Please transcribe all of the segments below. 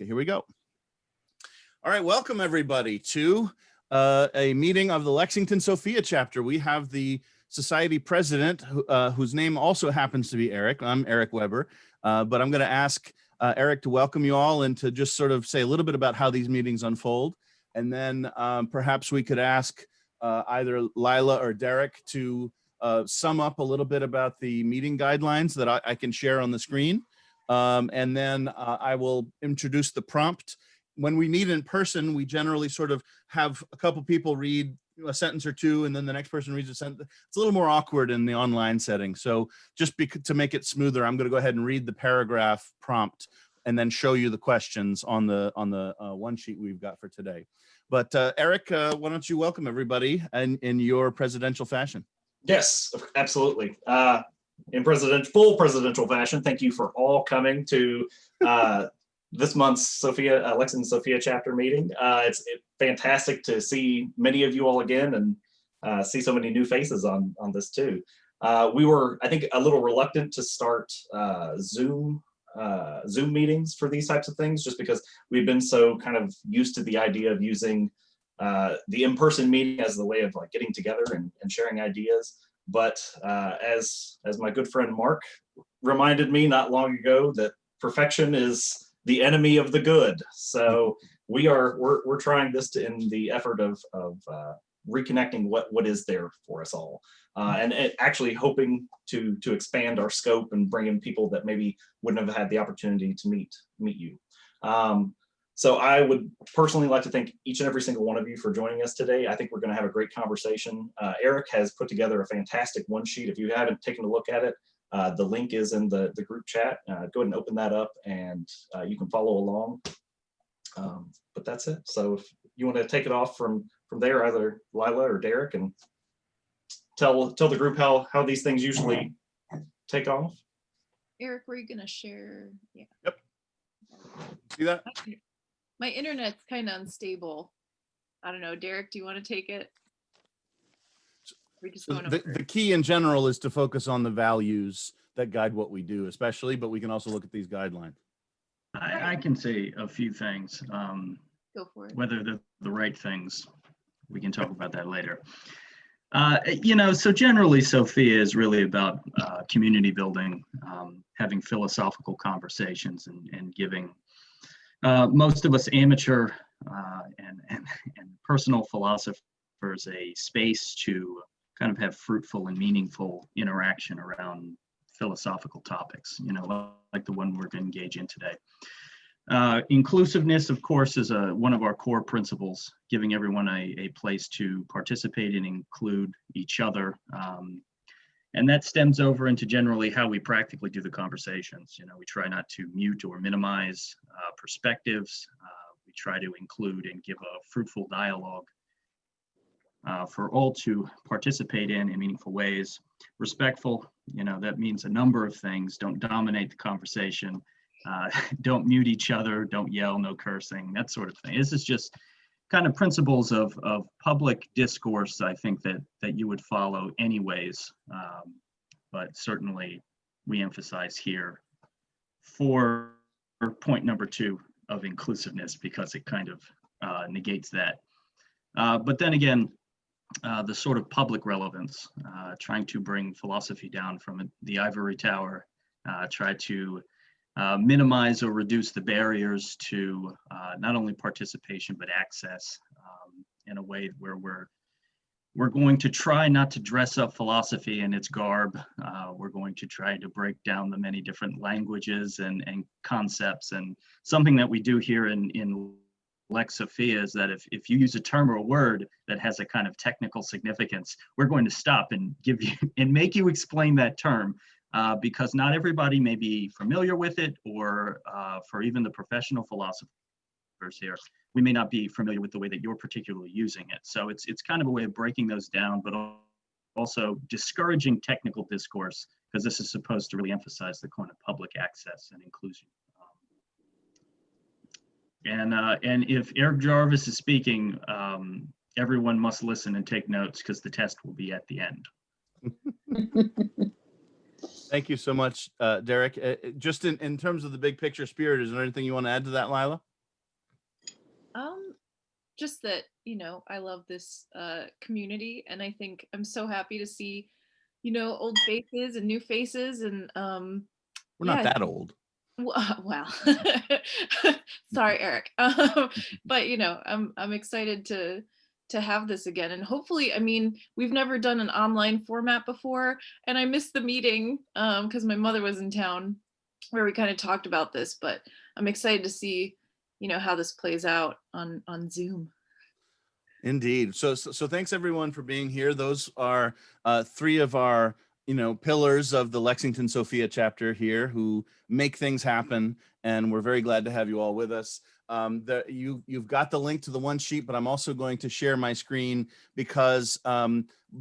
Okay, here we go. All right, welcome everybody to a meeting of the Lexington SOPHIA chapter. We have the society president, whose name also happens to be Eric. I'm Eric Weber, but I'm going to ask Eric to welcome you all and to just sort of say a little bit about how these meetings unfold. And then perhaps we could ask either Lila or Derek to sum up a little bit about the meeting guidelines that I can share on the screen. And then I will introduce the prompt. When we meet in person, we generally sort of have a couple people read a sentence or two, and then the next person reads a sentence. It's a little more awkward in the online setting. So just to make it smoother, I'm going to go ahead and read the paragraph prompt and then show you the questions on the one sheet we've got for today. But Eric, why don't you welcome everybody in your presidential fashion? Yes, absolutely. In full presidential fashion, thank you for all coming to this month's Lexington SOPHIA chapter meeting. It's fantastic to see many of you all again and see so many new faces on this too. We were, I think, a little reluctant to start Zoom meetings for these types of things, just because we've been so kind of used to the idea of using the in-person meeting as the way of like getting together and sharing ideas. But as my good friend Mark reminded me not long ago, that perfection is the enemy of the good. So we're trying this in the effort of reconnecting what is there for us all, and actually hoping to expand our scope and bring in people that maybe wouldn't have had the opportunity to meet you. So I would personally like to thank each and every single one of you for joining us today. I think we're going to have a great conversation. Eric has put together a fantastic one sheet. If you haven't taken a look at it, the link is in the group chat. Go ahead and open that up and you can follow along. But that's it. So if you want to take it off from there, either Lila or Derek, and tell the group how these things usually take off. Eric, were you going to share? Yeah. Yep. See that? My internet's kind of unstable. I don't know. Derek, do you want to take it? So the key in general is to focus on the values that guide what we do, especially, but we can also look at these guidelines. I can say a few things. Go for it. Whether they're the right things, we can talk about that later. So generally, SOPHIA is really about community building, having philosophical conversations, and giving most of us amateur and personal philosophers a space to kind of have fruitful and meaningful interaction around philosophical topics, like the one we're going to engage in today. Inclusiveness, of course, is one of our core principles, giving everyone a place to participate and include each other. And that stems over into generally how we practically do the conversations. We try not to mute or minimize perspectives. We try to include and give a fruitful dialogue for all to participate in meaningful ways. Respectful, that means a number of things. Don't dominate the conversation. Don't mute each other. Don't yell. No cursing. That sort of thing. This is just kind of principles of public discourse, I think, that you would follow anyways. But certainly we emphasize here for point number 2 of inclusiveness, because it kind of negates that. But then again, the sort of public relevance, trying to bring philosophy down from the ivory tower, try to minimize or reduce the barriers to not only participation but access, in a way where we're going to try not to dress up philosophy in its garb. We're going to try to break down the many different languages and concepts. And something that we do here in Lex SOPHIA is that if you use a term or a word that has a kind of technical significance, we're going to stop and give you and make you explain that term, because not everybody may be familiar with it, or for even the professional philosophers here, we may not be familiar with the way that you're particularly using it. So it's kind of a way of breaking those down, but also discouraging technical discourse, because this is supposed to really emphasize the kind of public access and inclusion. And if Eric Jarvis is speaking, everyone must listen and take notes, because the test will be at the end. Thank you so much, Derek. Just in terms of the big picture spirit, is there anything you want to add to that, Lila? Just that, I love this community, and I think I'm so happy to see, old faces and new faces, and We're not yeah. that old. Well, sorry, Eric. But I'm excited to have this again, and hopefully, I mean, we've never done an online format before, and I missed the meeting because my mother was in town where we kind of talked about this, but I'm excited to see, how this plays out on Zoom. Indeed. So thanks everyone for being here. Those are three of our, pillars of the Lexington SOPHIA chapter here who make things happen. And we're very glad to have you all with us. You've got the link to the one sheet, but I'm also going to share my screen because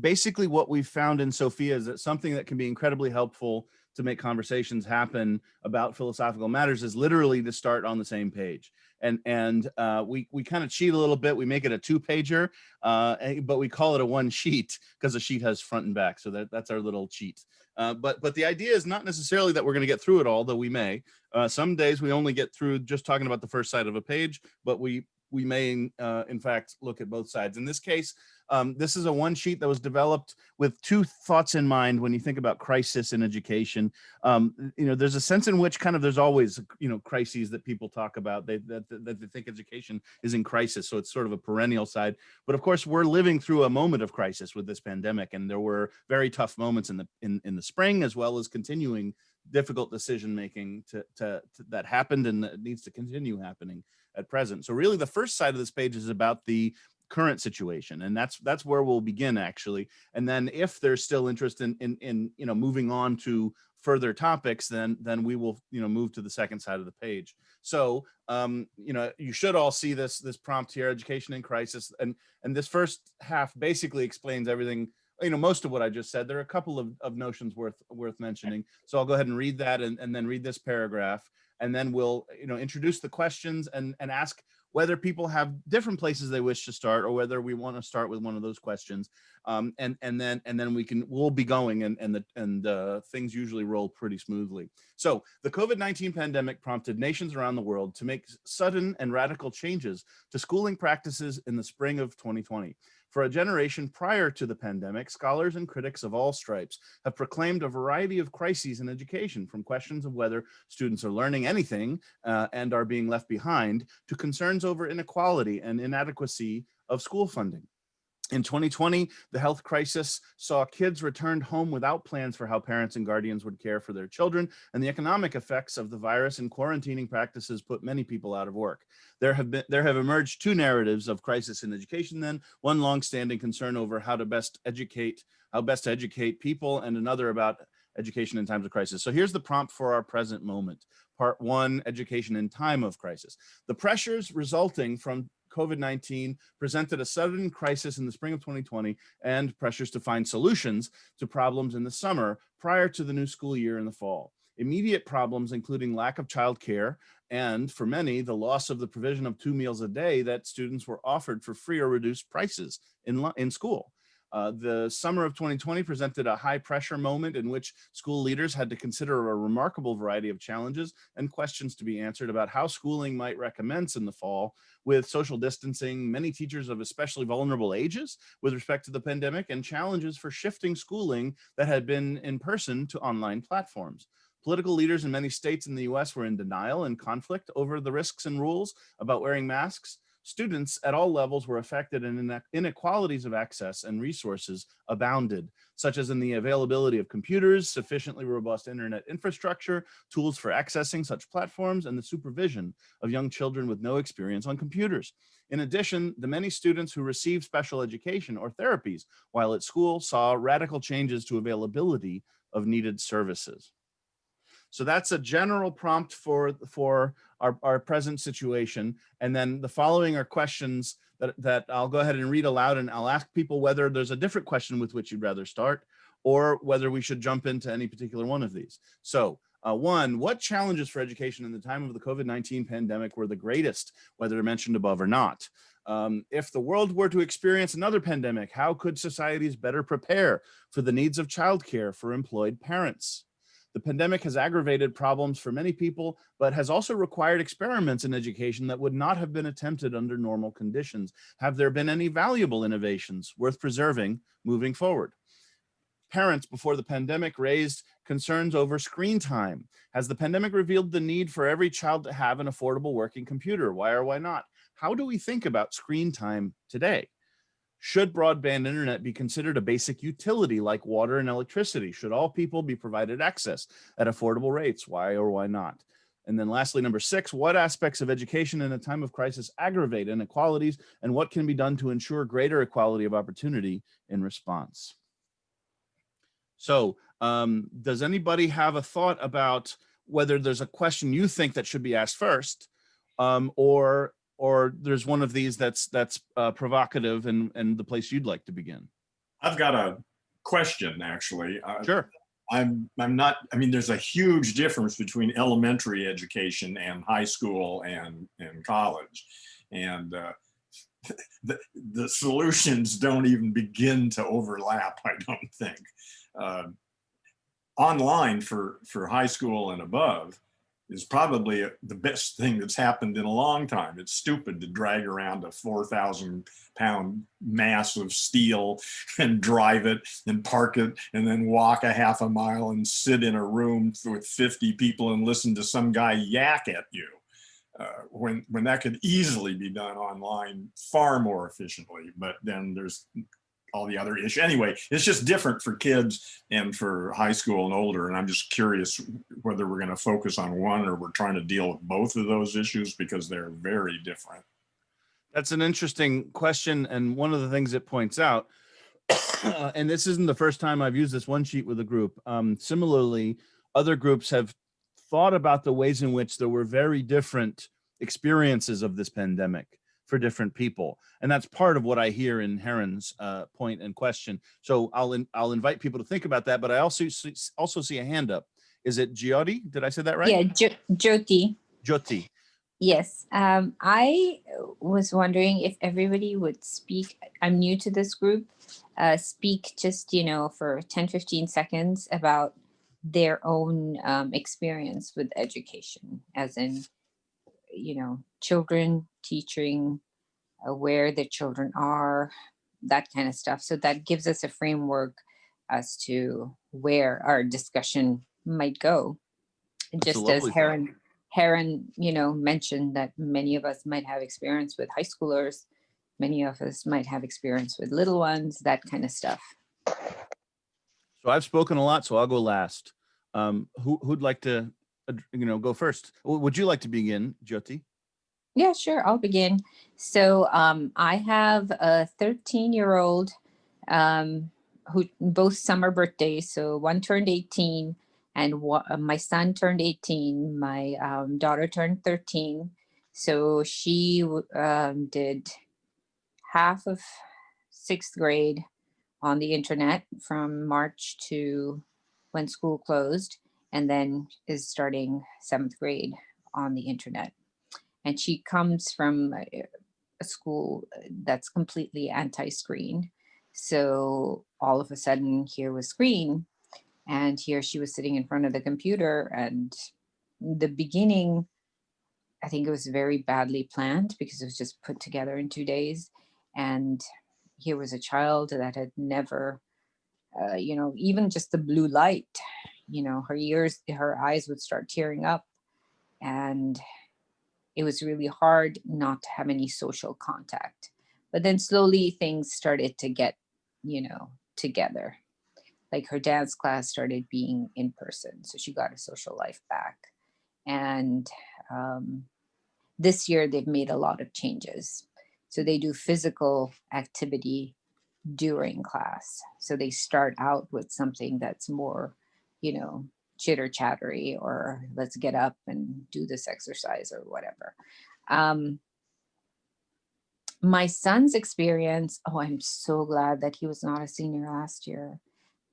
basically what we've found in SOPHIA is that something that can be incredibly helpful to make conversations happen about philosophical matters is literally to start on the same page. And we kind of cheat a little bit. We make it a 2-pager, but we call it a one sheet because the sheet has front and back. So that's our little cheat. But the idea is not necessarily that we're going to get through it all, though we may. Some days we only get through just talking about the first side of a page, but we may in fact look at both sides. In this case, this is a one sheet that was developed with two thoughts in mind when you think about crisis in education. There's a sense in which kind of there's always, crises that people talk about. They think education is in crisis. So it's sort of a perennial side. But of course, we're living through a moment of crisis with this pandemic. And there were very tough moments in the spring, as well as continuing difficult decision making that happened and that needs to continue happening at present. So really the first side of this page is about the current situation, and that's where we'll begin actually. And then if there's still interest in moving on to further topics, then we will move to the second side of the page. So you should all see this prompt here, education in crisis, and this first half basically explains everything, most of what I just said. There are a couple of notions worth mentioning. So I'll go ahead and read that and then read this paragraph, and then we'll introduce the questions and ask whether people have different places they wish to start, or whether we want to start with one of those questions, and then we'll be going, and things usually roll pretty smoothly. So the COVID-19 pandemic prompted nations around the world to make sudden and radical changes to schooling practices in the spring of 2020. For a generation prior to the pandemic, scholars and critics of all stripes have proclaimed a variety of crises in education, from questions of whether students are learning anything and are being left behind, to concerns over inequality and inadequacy of school funding. In 2020, the health crisis saw kids returned home without plans for how parents and guardians would care for their children, and the economic effects of the virus and quarantining practices put many people out of work. There have emerged two narratives of crisis in education then, one longstanding concern over how best to educate people, and another about education in times of crisis. So here's the prompt for our present moment. Part 1, education in time of crisis. The pressures resulting from COVID-19 presented a sudden crisis in the spring of 2020 and pressures to find solutions to problems in the summer prior to the new school year in the fall. Immediate problems including lack of childcare and, for many, the loss of the provision of 2 meals a day that students were offered for free or reduced prices in school. The summer of 2020 presented a high pressure moment in which school leaders had to consider a remarkable variety of challenges and questions to be answered about how schooling might recommence in the fall, with social distancing, many teachers of especially vulnerable ages with respect to the pandemic, and challenges for shifting schooling that had been in person to online platforms. Political leaders in many states in the US were in denial and conflict over the risks and rules about wearing masks. Students at all levels were affected, and inequalities of access and resources abounded, such as in the availability of computers, sufficiently robust internet infrastructure, tools for accessing such platforms, and the supervision of young children with no experience on computers. In addition, the many students who received special education or therapies while at school saw radical changes to availability of needed services. So that's a general prompt for our present situation. And then the following are questions that I'll go ahead and read aloud, and I'll ask people whether there's a different question with which you'd rather start, or whether we should jump into any particular one of these. So 1, what challenges for education in the time of the COVID-19 pandemic were the greatest, whether mentioned above or not? If the world were to experience another pandemic, how could societies better prepare for the needs of childcare for employed parents? The pandemic has aggravated problems for many people, but has also required experiments in education that would not have been attempted under normal conditions. Have there been any valuable innovations worth preserving moving forward? Parents before the pandemic raised concerns over screen time. Has the pandemic revealed the need for every child to have an affordable working computer? Why or why not? How do we think about screen time today? Should broadband internet be considered a basic utility like water and electricity? Should all people be provided access at affordable rates? Why or why not? And then lastly, number 6, what aspects of education in a time of crisis aggravate inequalities, and what can be done to ensure greater equality of opportunity in response? So does anybody have a thought about whether there's a question you think that should be asked first, or there's one of these that's provocative and the place you'd like to begin? I've got a question, actually. Sure. I'm not, I mean, there's a huge difference between elementary education and high school and college. And the solutions don't even begin to overlap, I don't think. Online for high school and above is probably the best thing that's happened in a long time. It's stupid to drag around a 4,000-pound mass of steel and drive it and park it and then walk a half a mile and sit in a room with 50 people and listen to some guy yak at you. When that could easily be done online far more efficiently, but then there's all the other issues. Anyway, it's just different for kids and for high school and older. And I'm just curious whether we're going to focus on one or we're trying to deal with both of those issues because they're very different. That's an interesting question. And one of the things it points out, and this isn't the first time I've used this one sheet with a group. Similarly, other groups have thought about the ways in which there were very different experiences of this pandemic for different people. And that's part of what I hear in Heron's point and question. So I'll invite people to think about that, but I also see a hand up. Is it Jyoti? Did I say that right? Yeah, Jyoti. Jyoti. Yes, I was wondering if everybody would speak. I'm new to this group. Speak just, for 10-15 seconds about their own experience with education, as in, children, teaching, where the children are, that kind of stuff. So that gives us a framework as to where our discussion might go. Just as Heron, mentioned that many of us might have experience with high schoolers, many of us might have experience with little ones, that kind of stuff. So I've spoken a lot, so I'll go last. Who'd like to, go first? Would you like to begin, Jyoti? Yeah, sure. I'll begin. So I have a 13-year-old who both summer birthdays. So one turned 18 and my son turned 18. My daughter turned 13. So she did half of 6th grade on the internet from March to when school closed, and then is starting 7th grade on the internet. And she comes from a school that's completely anti-screen. So all of a sudden here was screen, and here she was sitting in front of the computer. And the beginning, I think it was very badly planned because it was just put together in 2 days. And here was a child that had never, even just the blue light, her eyes would start tearing up. And it was really hard not to have any social contact. But then slowly things started to get, together. Like her dance class started being in person. So she got a social life back. And this year they've made a lot of changes. So they do physical activity during class. So they start out with something that's more, chitter chattery, or let's get up and do this exercise or whatever. My son's experience, I'm so glad that he was not a senior last year.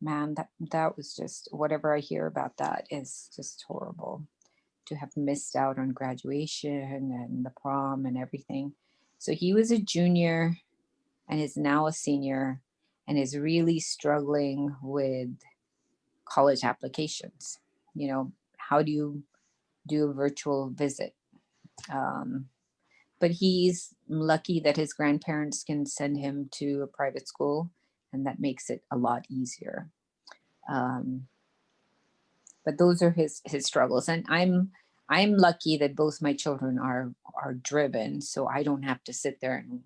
Man, that was just, whatever I hear about that is just horrible, to have missed out on graduation and the prom and everything. So he was a junior and is now a senior and is really struggling with college applications. how do you do a virtual visit? But he's lucky that his grandparents can send him to a private school, and that makes it a lot easier. But those are his struggles, and I'm lucky that both my children are driven, so I don't have to sit there and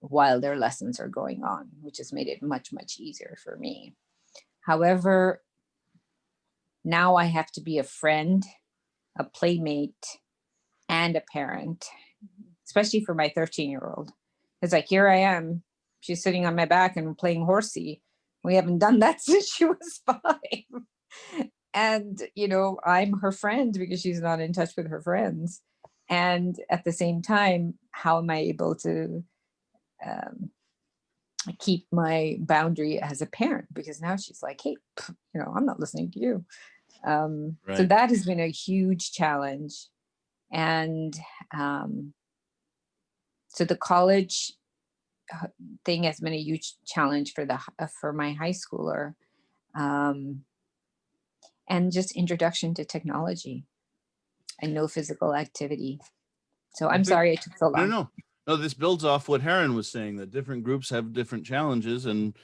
while their lessons are going on, which has made it much easier for me. However, now I have to be a friend, a playmate, and a parent, especially for my 13-year-old. It's like, here I am, she's sitting on my back and playing horsey. We haven't done that since she was 5. And, I'm her friend because she's not in touch with her friends. And at the same time, how am I able to keep my boundary as a parent? Because now she's like, hey, I'm not listening to you. So that has been a huge challenge. And so the college thing has been a huge challenge for my high schooler. And just introduction to technology and no physical activity. So I'm sorry it took so long. No, this builds off what Heron was saying, that different groups have different challenges. And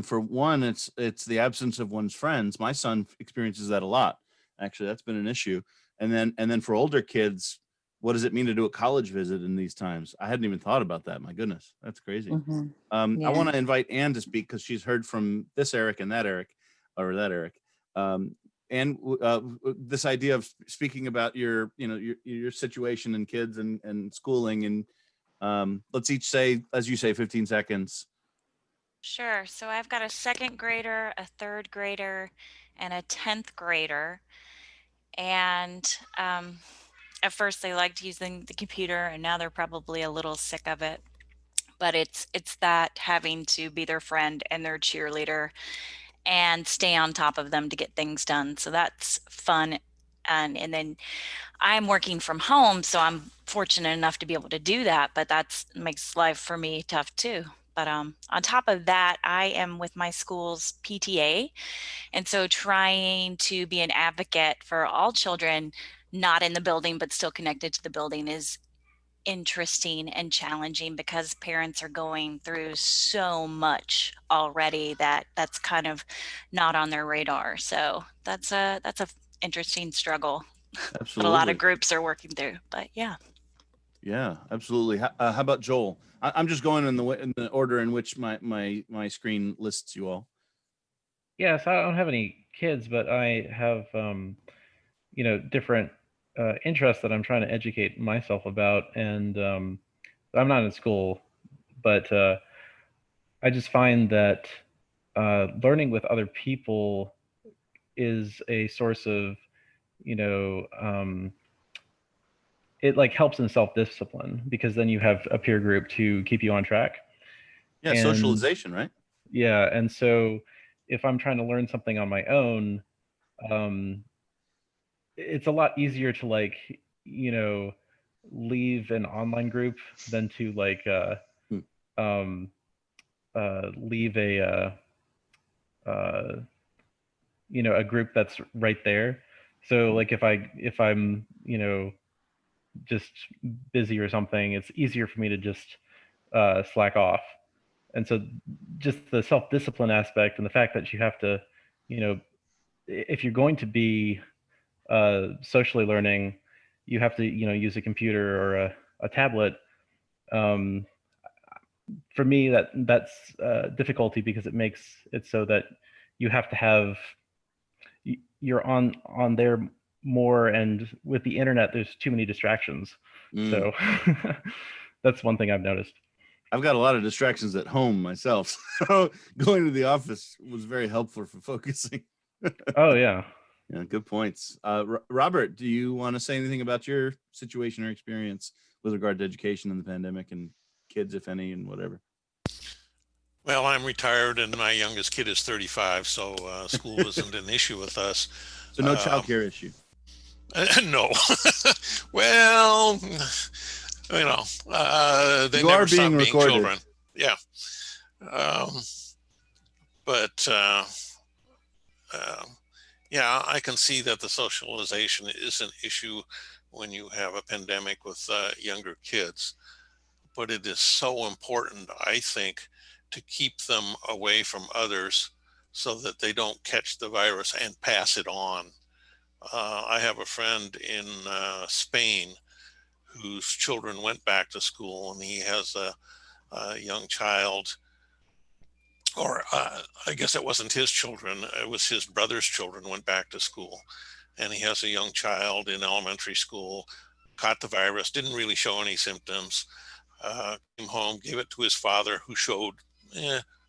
for one, it's the absence of one's friends. My son experiences that a lot. Actually, that's been an issue. And then for older kids, what does it mean to do a college visit in these times? I hadn't even thought about that. My goodness, that's crazy. Mm-hmm. I want to invite Anne to speak because she's heard from this Eric and that Eric, or that Eric. And this idea of speaking about your situation and kids and schooling, and let's each say, as you say, 15 seconds. Sure. So I've got a 2nd grader, a 3rd grader, and a 10th grader. And at first they liked using the computer, and now they're probably a little sick of it. But it's that having to be their friend and their cheerleader and stay on top of them to get things done. So that's fun. And then I'm working from home, so I'm fortunate enough to be able to do that, but that makes life for me tough too. But on top of that, I am with my school's PTA. And so trying to be an advocate for all children not in the building, but still connected to the building is interesting and challenging because parents are going through so much already that's kind of not on their radar. So that's a interesting struggle. Absolutely. That a lot of groups are working through, but yeah. Yeah, absolutely. How about Joel? I'm just going in the order in which my screen lists you all. Yes, I don't have any kids, but I have different interests that I'm trying to educate myself about, and I'm not in school, but I just find that learning with other people is a source of it like helps in self-discipline, because then you have a peer group to keep you on track. Yeah, socialization, right? Yeah, and so if I'm trying to learn something on my own, it's a lot easier to leave an online group than to leave a group that's right there. So like if I'm just busy or something, it's easier for me to just slack off. And so just the self-discipline aspect and the fact that you have to, if you're going to be socially learning, you have to, use a computer or a tablet. For me, that's difficulty, because it makes it so that you have to have, you're on there more, and with the internet, there's too many distractions. So that's one thing I've noticed. I've got a lot of distractions at home myself. So going to the office was very helpful for focusing. Oh, yeah. Yeah, good points. Robert, do you want to say anything about your situation or experience with regard to education in the pandemic and kids, if any, and whatever? Well, I'm retired and my youngest kid is 35, so school isn't an issue with us. So no childcare issue? No. Well, they never stop being children. Yeah. Yeah, I can see that the socialization is an issue when you have a pandemic with younger kids, but it is so important, I think, to keep them away from others so that they don't catch the virus and pass it on. I have a friend in Spain whose children went back to school, and he has a young child, or I guess it wasn't his children, it was his brother's children went back to school. And he has a young child in elementary school, caught the virus, didn't really show any symptoms, came home, gave it to his father, who showed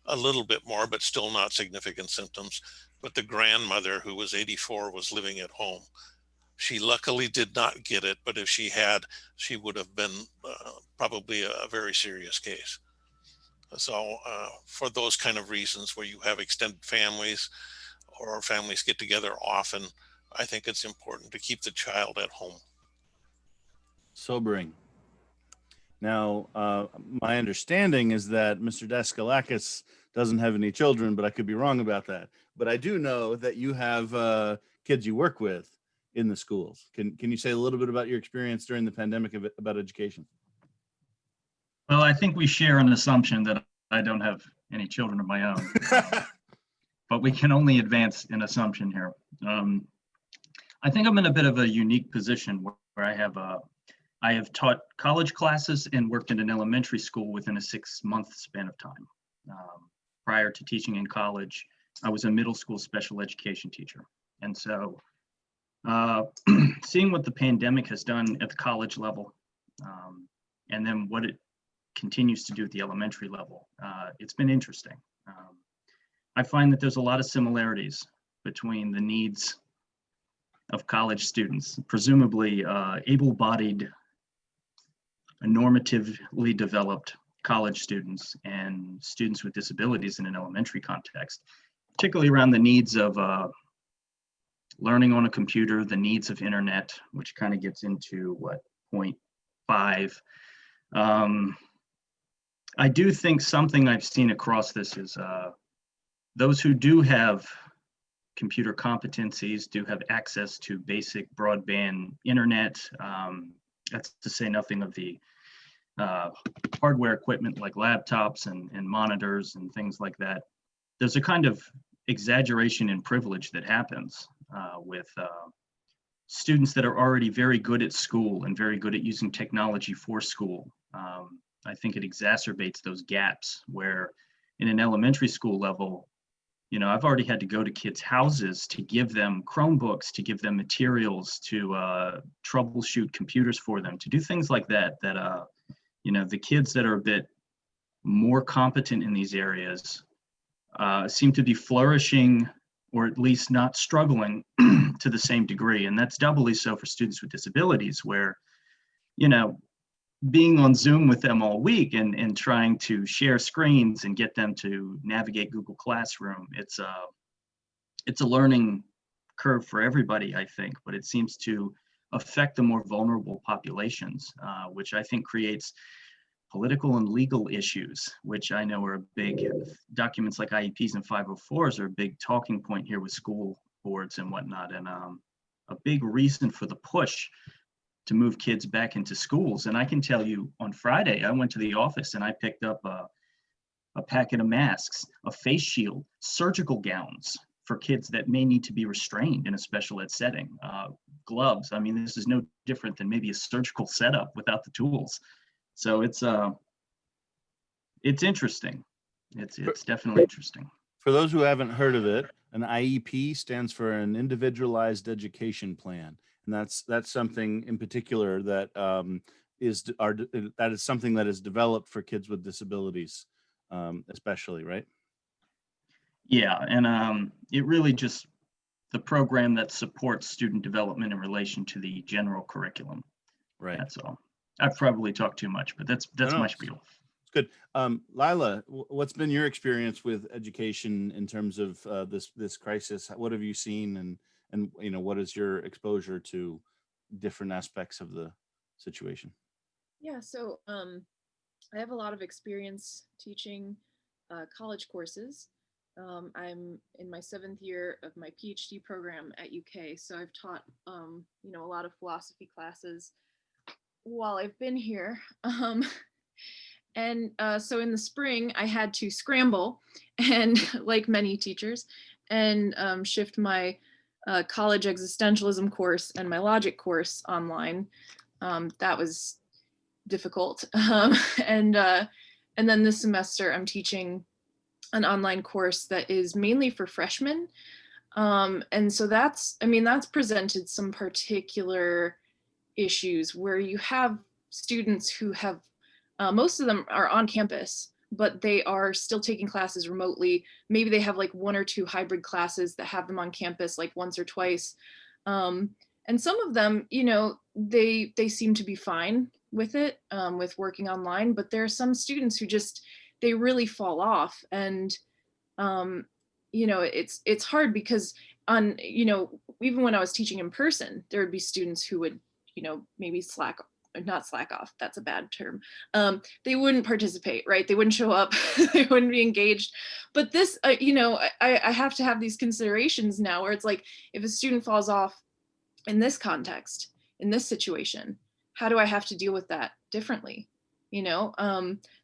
a little bit more, but still not significant symptoms. But the grandmother, who was 84, was living at home. She luckily did not get it, but if she had, she would have been probably a very serious case. So for those kind of reasons where you have extended families or families get together often, I think it's important to keep the child at home. Sobering. Now, my understanding is that Mr. Daskalakis doesn't have any children, but I could be wrong about that. But I do know that you have kids you work with in the schools. Can you say a little bit about your experience during the pandemic about education? Well, I think we share an assumption that I don't have any children of my own, but we can only advance an assumption here. I think I'm in a bit of a unique position where I have taught college classes and worked in an elementary school within a 6-month span of time. Prior to teaching in college, I was a middle school special education teacher. And so seeing what the pandemic has done at the college level, and then what it continues to do at the elementary level, it's been interesting. I find that there's a lot of similarities between the needs of college students, presumably able-bodied, normatively developed college students, and students with disabilities in an elementary context, particularly around the needs of learning on a computer, the needs of internet, which kind of gets into point 5. I do think something I've seen across this is those who do have computer competencies do have access to basic broadband internet. That's to say nothing of the hardware equipment like laptops and monitors and things like that. There's a kind of exaggeration in privilege that happens with students that are already very good at school and very good at using technology for school. I think it exacerbates those gaps where in an elementary school level, you know, I've already had to go to kids' houses to give them Chromebooks, to give them materials, to troubleshoot computers for them, to do things like that, you know, the kids that are a bit more competent in these areas seem to be flourishing, or at least not struggling to the same degree. And that's doubly so for students with disabilities, where, you know, being on Zoom with them all week and trying to share screens and get them to navigate Google Classroom, it's a learning curve for everybody, I think, but it seems to affect the more vulnerable populations, which I think creates political and legal issues, which I know are big. Documents like IEPs and 504s are a big talking point here with school boards and whatnot, and a big reason for the push to move kids back into schools. And I can tell you, on Friday, I went to the office and I picked up a packet of masks, a face shield, surgical gowns for kids that may need to be restrained in a special ed setting, gloves. I mean, this is no different than maybe a surgical setup without the tools. So it's interesting. It's definitely interesting. For those who haven't heard of it, an IEP stands for an individualized education plan. And that's something in particular that is something that is developed for kids with disabilities, especially, right? Yeah, and it really just the program that supports student development in relation to the general curriculum. Right. That's all. I've probably talked too much, but that's my spiel. It's good. Lila, what's been your experience with education in terms of this crisis? What have you seen, and you know, what is your exposure to different aspects of the situation? Yeah, so I have a lot of experience teaching college courses, I'm in my 7th year of my PhD program at UK, so I've taught, you know, a lot of philosophy classes while I've been here. And so in the spring, I had to scramble and, like many teachers, and shift my college existentialism course and my logic course online. That was difficult. And then this semester, I'm teaching an online course that is mainly for freshmen. And so that's presented some particular issues where you have students who have, most of them are on campus, but they are still taking classes remotely. Maybe they have like 1 or 2 hybrid classes that have them on campus like once or twice. And some of them, you know, they seem to be fine with it, with working online, but there are some students who just, they really fall off. And, you know, it's hard because on, you know, even when I was teaching in person, there would be students who would, you know, maybe not slack off, that's a bad term. They wouldn't participate, right? They wouldn't show up, they wouldn't be engaged. But this, you know, I have to have these considerations now where it's like, if a student falls off in this context, in this situation, how do I have to deal with that differently? You know,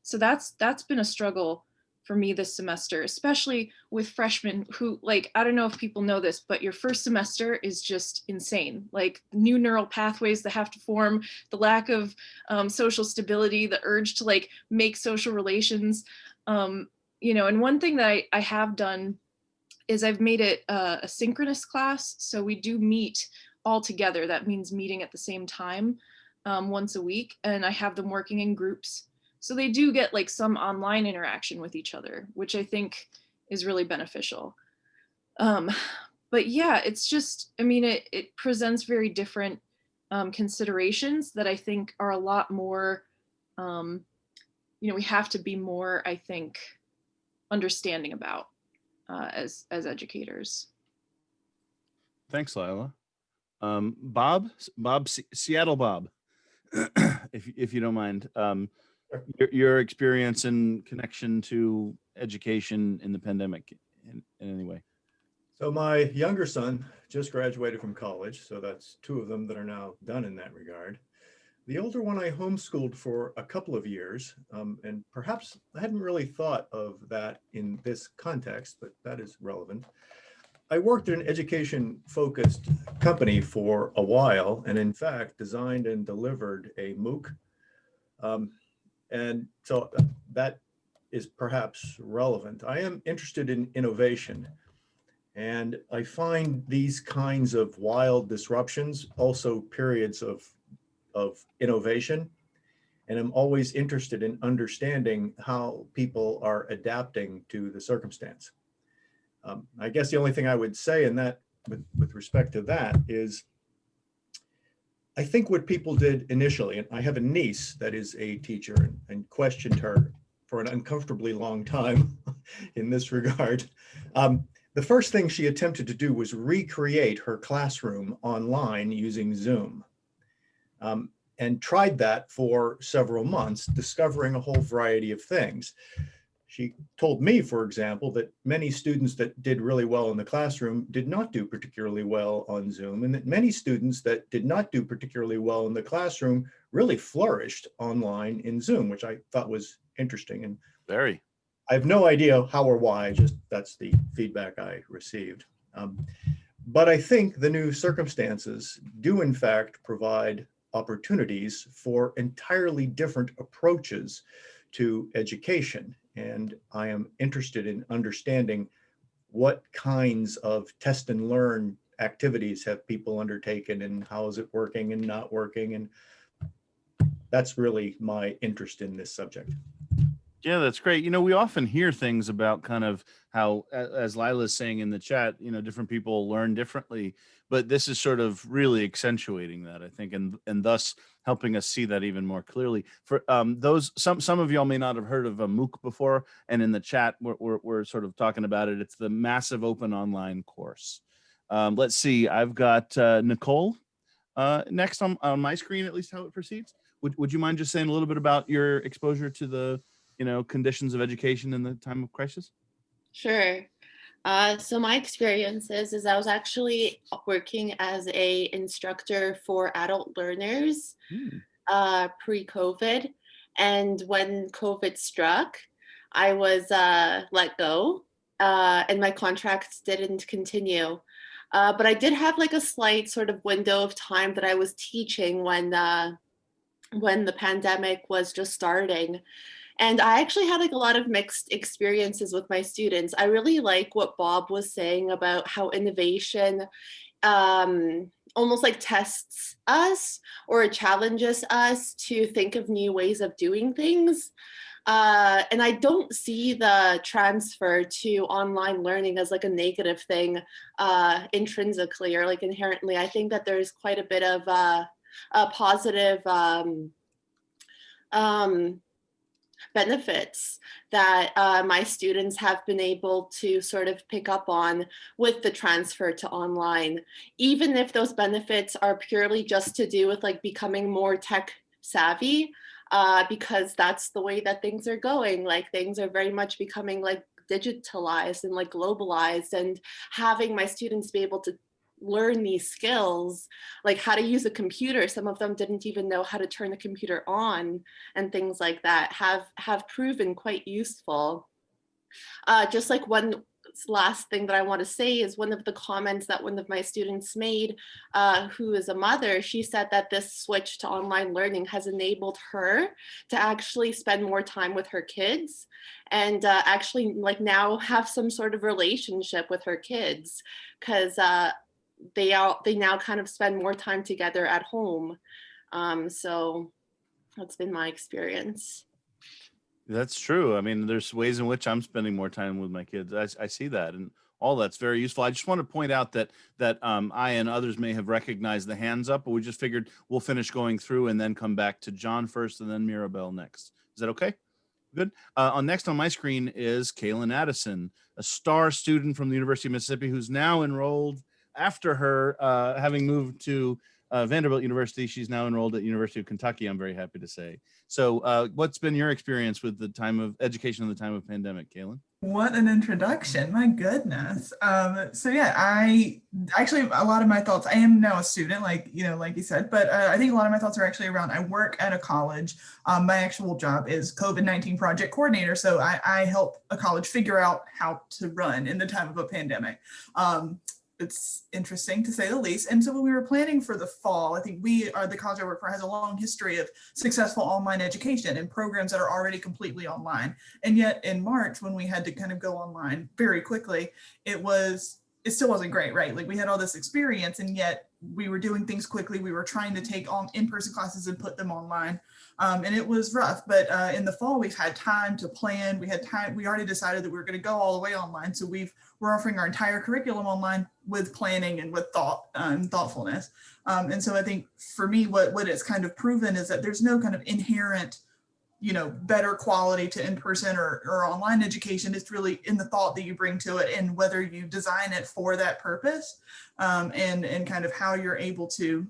so that's been a struggle for me this semester, especially with freshmen who, like, I don't know if people know this, but your first semester is just insane. Like, new neural pathways that have to form, the lack of social stability, the urge to like make social relations. You know, and one thing that I have done is I've made it a synchronous class. So we do meet all together. That means meeting at the same time once a week, and I have them working in groups. So they do get like some online interaction with each other, which I think is really beneficial. But yeah, it's just, I mean, it presents very different considerations that I think are a lot more, you know, we have to be more, I think, understanding about as educators. Thanks, Lila. Bob, Seattle Bob, if you don't mind, your experience and connection to education in the pandemic in any way. So my younger son just graduated from college, so that's 2 of them that are now done in that regard. The older one I homeschooled for a couple of years, and perhaps I hadn't really thought of that in this context, but that is relevant. I worked in an education-focused company for a while, and in fact, designed and delivered a MOOC. And so that is perhaps relevant. I am interested in innovation, and I find these kinds of wild disruptions also periods of innovation. And I'm always interested in understanding how people are adapting to the circumstance. I guess the only thing I would say in that, with respect to that, is I think what people did initially, and I have a niece that is a teacher and questioned her for an uncomfortably long time in this regard. The first thing she attempted to do was recreate her classroom online using Zoom, and tried that for several months, discovering a whole variety of things. She told me, for example, that many students that did really well in the classroom did not do particularly well on Zoom, and that many students that did not do particularly well in the classroom really flourished online in Zoom, which I thought was interesting. And Very. I have no idea how or why, just that's the feedback I received. But I think the new circumstances do in fact provide opportunities for entirely different approaches to education. And I am interested in understanding what kinds of test and learn activities have people undertaken and how is it working and not working. And that's really my interest in this subject. Yeah, that's great. You know, we often hear things about kind of how, as Lila's saying in the chat, you know, different people learn differently, but this is sort of really accentuating that, I think, and thus helping us see that even more clearly. For those, some of y'all may not have heard of a MOOC before, and in the chat, we're sort of talking about it. It's the Massive Open Online Course. Let's see, I've got Nicole next on my screen, at least how it proceeds. Would you mind just saying a little bit about your exposure to the conditions of education in the time of crisis? Sure. So my experiences is I was actually working as a instructor for adult learners pre-COVID. And when COVID struck, I was let go and my contract didn't continue. But I did have like a slight sort of window of time that I was teaching when the pandemic was just starting. And I actually had like a lot of mixed experiences with my students. I really like what Bob was saying about how innovation almost like tests us or challenges us to think of new ways of doing things. And I don't see the transfer to online learning as like a negative thing intrinsically or like inherently. I think that there's quite a bit of a positive benefits that my students have been able to sort of pick up on with the transfer to online, even if those benefits are purely just to do with like becoming more tech savvy, because that's the way that things are going. Like things are very much becoming like digitalized and like globalized, and having my students be able to learn these skills, like how to use a computer. Some of them didn't even know how to turn the computer on, and things like that have proven quite useful. Just like one last thing that I want to say is one of the comments that one of my students made, who is a mother, she said that this switch to online learning has enabled her to actually spend more time with her kids and actually like now have some sort of relationship with her kids, because they now kind of spend more time together at home. So that's been my experience. That's true. I mean, there's ways in which I'm spending more time with my kids. I see that, and all that's very useful. I just want to point out that I and others may have recognized the hands up, but we just figured we'll finish going through and then come back to John first and then Mirabelle next. Is that okay? Good. Next on my screen is Kaylin Addison, a star student from the University of Mississippi who's now enrolled after her having moved to Vanderbilt University. She's now enrolled at University of Kentucky, I'm very happy to say. So what's been your experience with the time of education in the time of pandemic, Kaylin? What an introduction, my goodness. So yeah, I actually, a lot of my thoughts, I am now a student, like you said, but I think a lot of my thoughts are actually around, I work at a college. My actual job is COVID-19 project coordinator. So I help a college figure out how to run in the time of a pandemic. It's interesting to say the least. And so when we were planning for the fall, I think the college I work for has a long history of successful online education and programs that are already completely online. And yet in March, when we had to kind of go online very quickly, it still wasn't great, right? Like we had all this experience and yet we were doing things quickly. We were trying to take on in-person classes and put them online. And it was rough, but in the fall, we've had time to plan. We already decided that we were going to go all the way online. So we're offering our entire curriculum online with planning and with thoughtfulness. And so I think for me, what it's kind of proven is that there's no kind of inherent, better quality to in-person or online education. It's really in the thought that you bring to it and whether you design it for that purpose, and kind of how you're able to,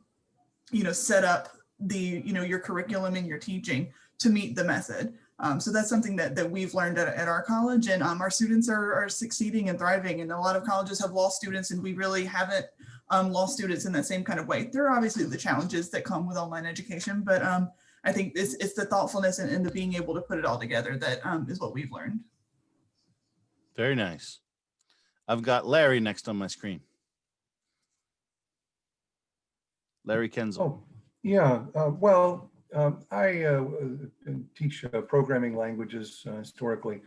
set up your curriculum and your teaching to meet the method. So that's something that we've learned at our college, and our students are succeeding and thriving. And a lot of colleges have lost students, and we really haven't lost students in that same kind of way. There are obviously the challenges that come with online education, but I think it's the thoughtfulness and the being able to put it all together that is what we've learned. Very nice. I've got Larry next on my screen. Larry Kenzel. Oh, yeah. I teach programming languages historically.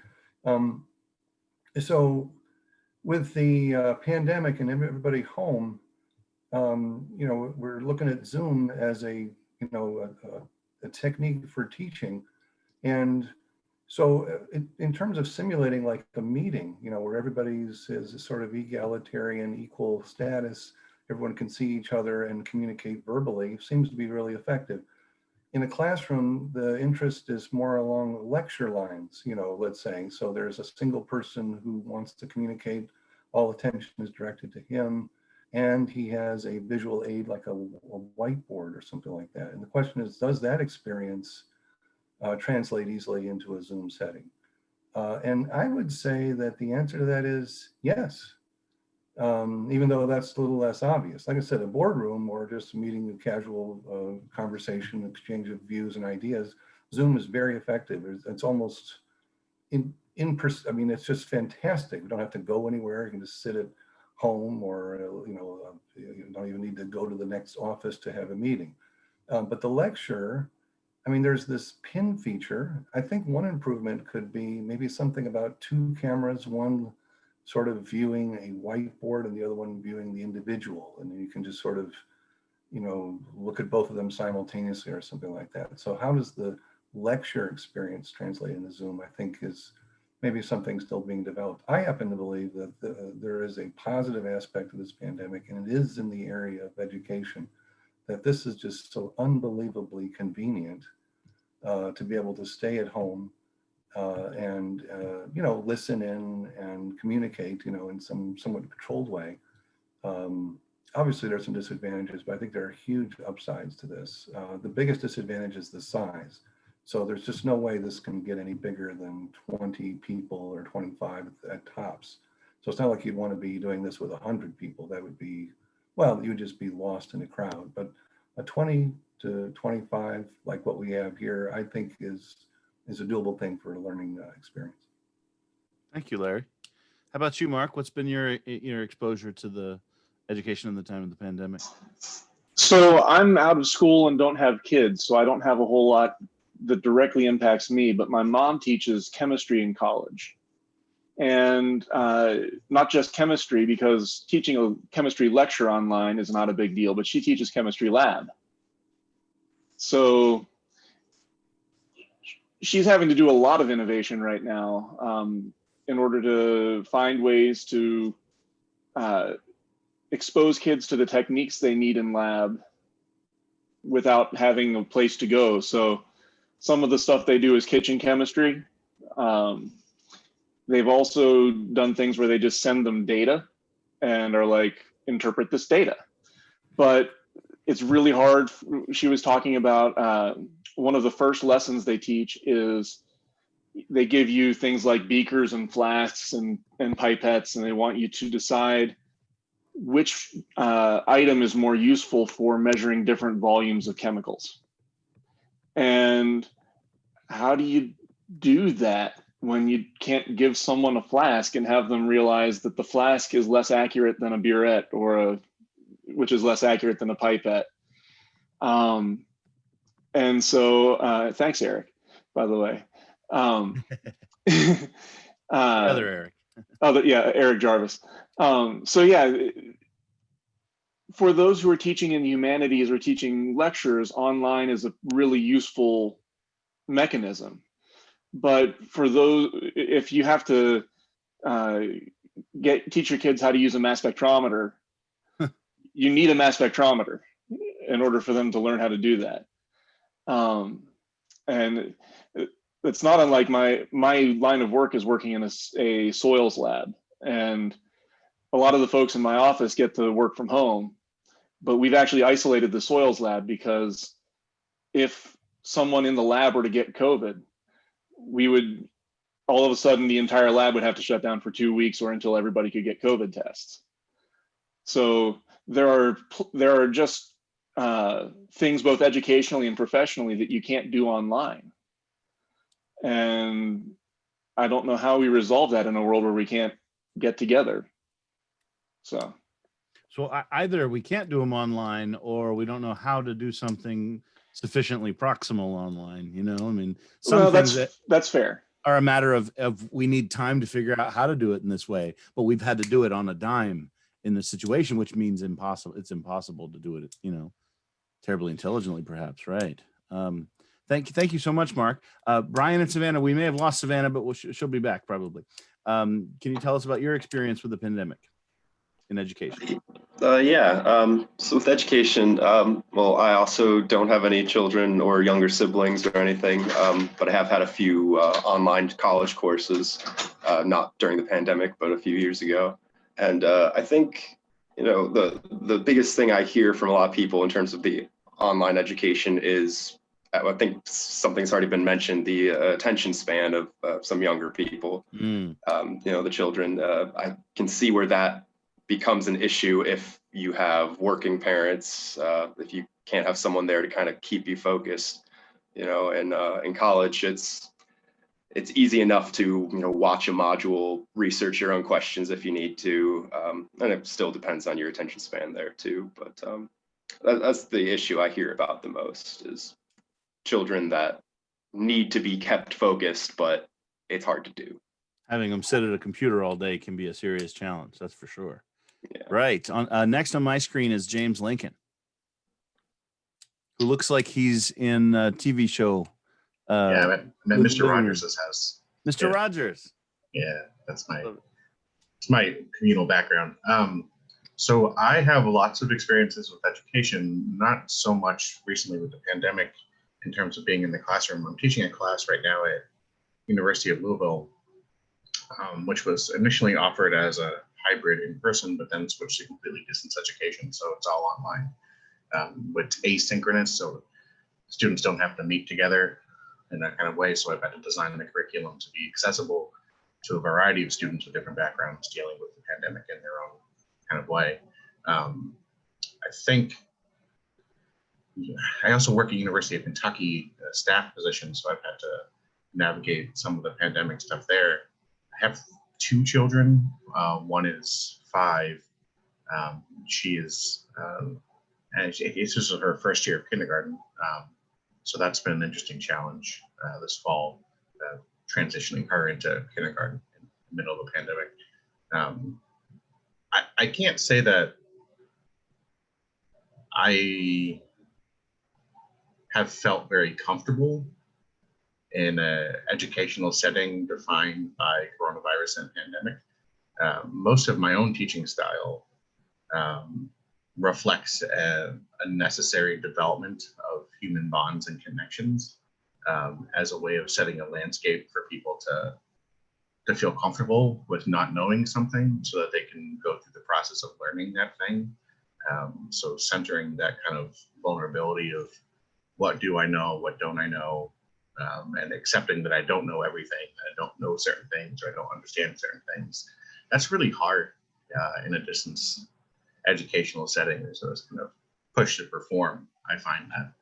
So with the pandemic and everybody home, we're looking at Zoom as a technique for teaching. And so in terms of simulating like a meeting, where everybody's is a sort of egalitarian, equal status, everyone can see each other and communicate verbally, seems to be really effective. In a classroom, the interest is more along lecture lines, let's say. So there's a single person who wants to communicate, all attention is directed to him, and he has a visual aid like a whiteboard or something like that. And the question is, does that experience translate easily into a Zoom setting? And I would say that the answer to that is yes, even though that's a little less obvious. Like I said, a boardroom or just a meeting of casual conversation, exchange of views and ideas, Zoom is very effective. It's almost I mean, it's just fantastic. You don't have to go anywhere. You can just sit at home, or you don't even need to go to the next office to have a meeting. But the lecture, I mean, there's this pin feature. I think one improvement could be maybe something about 2 cameras, one sort of viewing a whiteboard and the other one viewing the individual. And you can just sort of, look at both of them simultaneously or something like that. So how does the lecture experience translate into Zoom, I think is maybe something still being developed. I happen to believe that there is a positive aspect of this pandemic, and it is in the area of education, that this is just so unbelievably convenient to be able to stay at home and listen in and communicate, in some somewhat controlled way. Obviously, there's some disadvantages, but I think there are huge upsides to this. The biggest disadvantage is the size. So there's just no way this can get any bigger than 20 people or 25 at tops. So it's not like you'd want to be doing this with 100 people. That would be, well, you would just be lost in a crowd. But a 20 to 25, like what we have here, I think is a doable thing for a learning experience. Thank you, Larry. How about you, Mark? What's been your exposure to the education in the time of the pandemic? So I'm out of school and don't have kids, so I don't have a whole lot that directly impacts me, but my mom teaches chemistry in college. And not just chemistry, because teaching a chemistry lecture online is not a big deal, but she teaches chemistry lab. So she's having to do a lot of innovation right now in order to find ways to expose kids to the techniques they need in lab without having a place to go. So some of the stuff they do is kitchen chemistry. They've also done things where they just send them data and are like, interpret this data. But it's really hard. She was talking about one of the first lessons they teach is they give you things like beakers and flasks and pipettes, and they want you to decide which item is more useful for measuring different volumes of chemicals. And how do you do that when you can't give someone a flask and have them realize that the flask is less accurate than a burette, or which is less accurate than a pipette? And so, thanks, Eric, by the way. Other Eric. Eric Jarvis. So yeah, for those who are teaching in the humanities or teaching lectures, online is a really useful mechanism. But for those, if you have to teach your kids how to use a mass spectrometer, you need a mass spectrometer in order for them to learn how to do that. And it's not unlike my line of work is working in a soils lab, and a lot of the folks in my office get to work from home, but we've actually isolated the soils lab because if someone in the lab were to get COVID, we would, all of a sudden the entire lab would have to shut down for 2 weeks or until everybody could get COVID tests. So there are just things both educationally and professionally that you can't do online. And I don't know how we resolve that in a world where we can't get together. So either we can't do them online, or we don't know how to do something sufficiently proximal online. I mean, that's fair. Are a matter of we need time to figure out how to do it in this way, but we've had to do it on a dime in this situation, which means impossible. It's impossible to do it, terribly intelligently, perhaps. Right. Thank you so much, Mark. Brian and Savannah, we may have lost Savannah, but she'll be back probably. Can you tell us about your experience with the pandemic in education? So with education, well, I also don't have any children or younger siblings or anything, but I have had a few online college courses, not during the pandemic, but a few years ago. And I think, the biggest thing I hear from a lot of people in terms of the online education is I think something's already been mentioned, the attention span of some younger people. You know, the children, I can see where that becomes an issue if you have working parents, if you can't have someone there to kind of keep you focused, you know. And in college, it's easy enough to, you know, watch a module, research your own questions if you need to, and it still depends on your attention span there too. But that's the issue I hear about the most, is children that need to be kept focused, but it's hard to do. Having them sit at a computer all day can be a serious challenge. That's for sure. Yeah. Right. Next on my screen is James Lincoln, who looks like he's in a TV show. Yeah, Mr. Rogers' house. Mr. Yeah. Rogers. Yeah, it's my communal background. So I have lots of experiences with education, not so much recently with the pandemic in terms of being in the classroom. I'm teaching a class right now at University of Louisville, which was initially offered as a hybrid in person, but then switched to completely distance education. So it's all online, with asynchronous. So students don't have to meet together in that kind of way. So I've had to design the curriculum to be accessible to a variety of students with different backgrounds dealing with the pandemic in their own kind of way. I think I also work at University of Kentucky, staff position, so I've had to navigate some of the pandemic stuff there. I have 2 children. One is 5. She is, and this is her first year of kindergarten. So that's been an interesting challenge this fall, transitioning her into kindergarten in the middle of the pandemic. I can't say that I have felt very comfortable in an educational setting defined by coronavirus and pandemic. Most of my own teaching style reflects a necessary development of human bonds and connections as a way of setting a landscape for people to feel comfortable with not knowing something so that they can go through the process of learning that thing. So centering that kind of vulnerability of what do I know, what don't I know, and accepting that I don't know everything, that I don't know certain things, or I don't understand certain things. That's really hard in a distance educational setting. So it's kind of push to perform. I find that,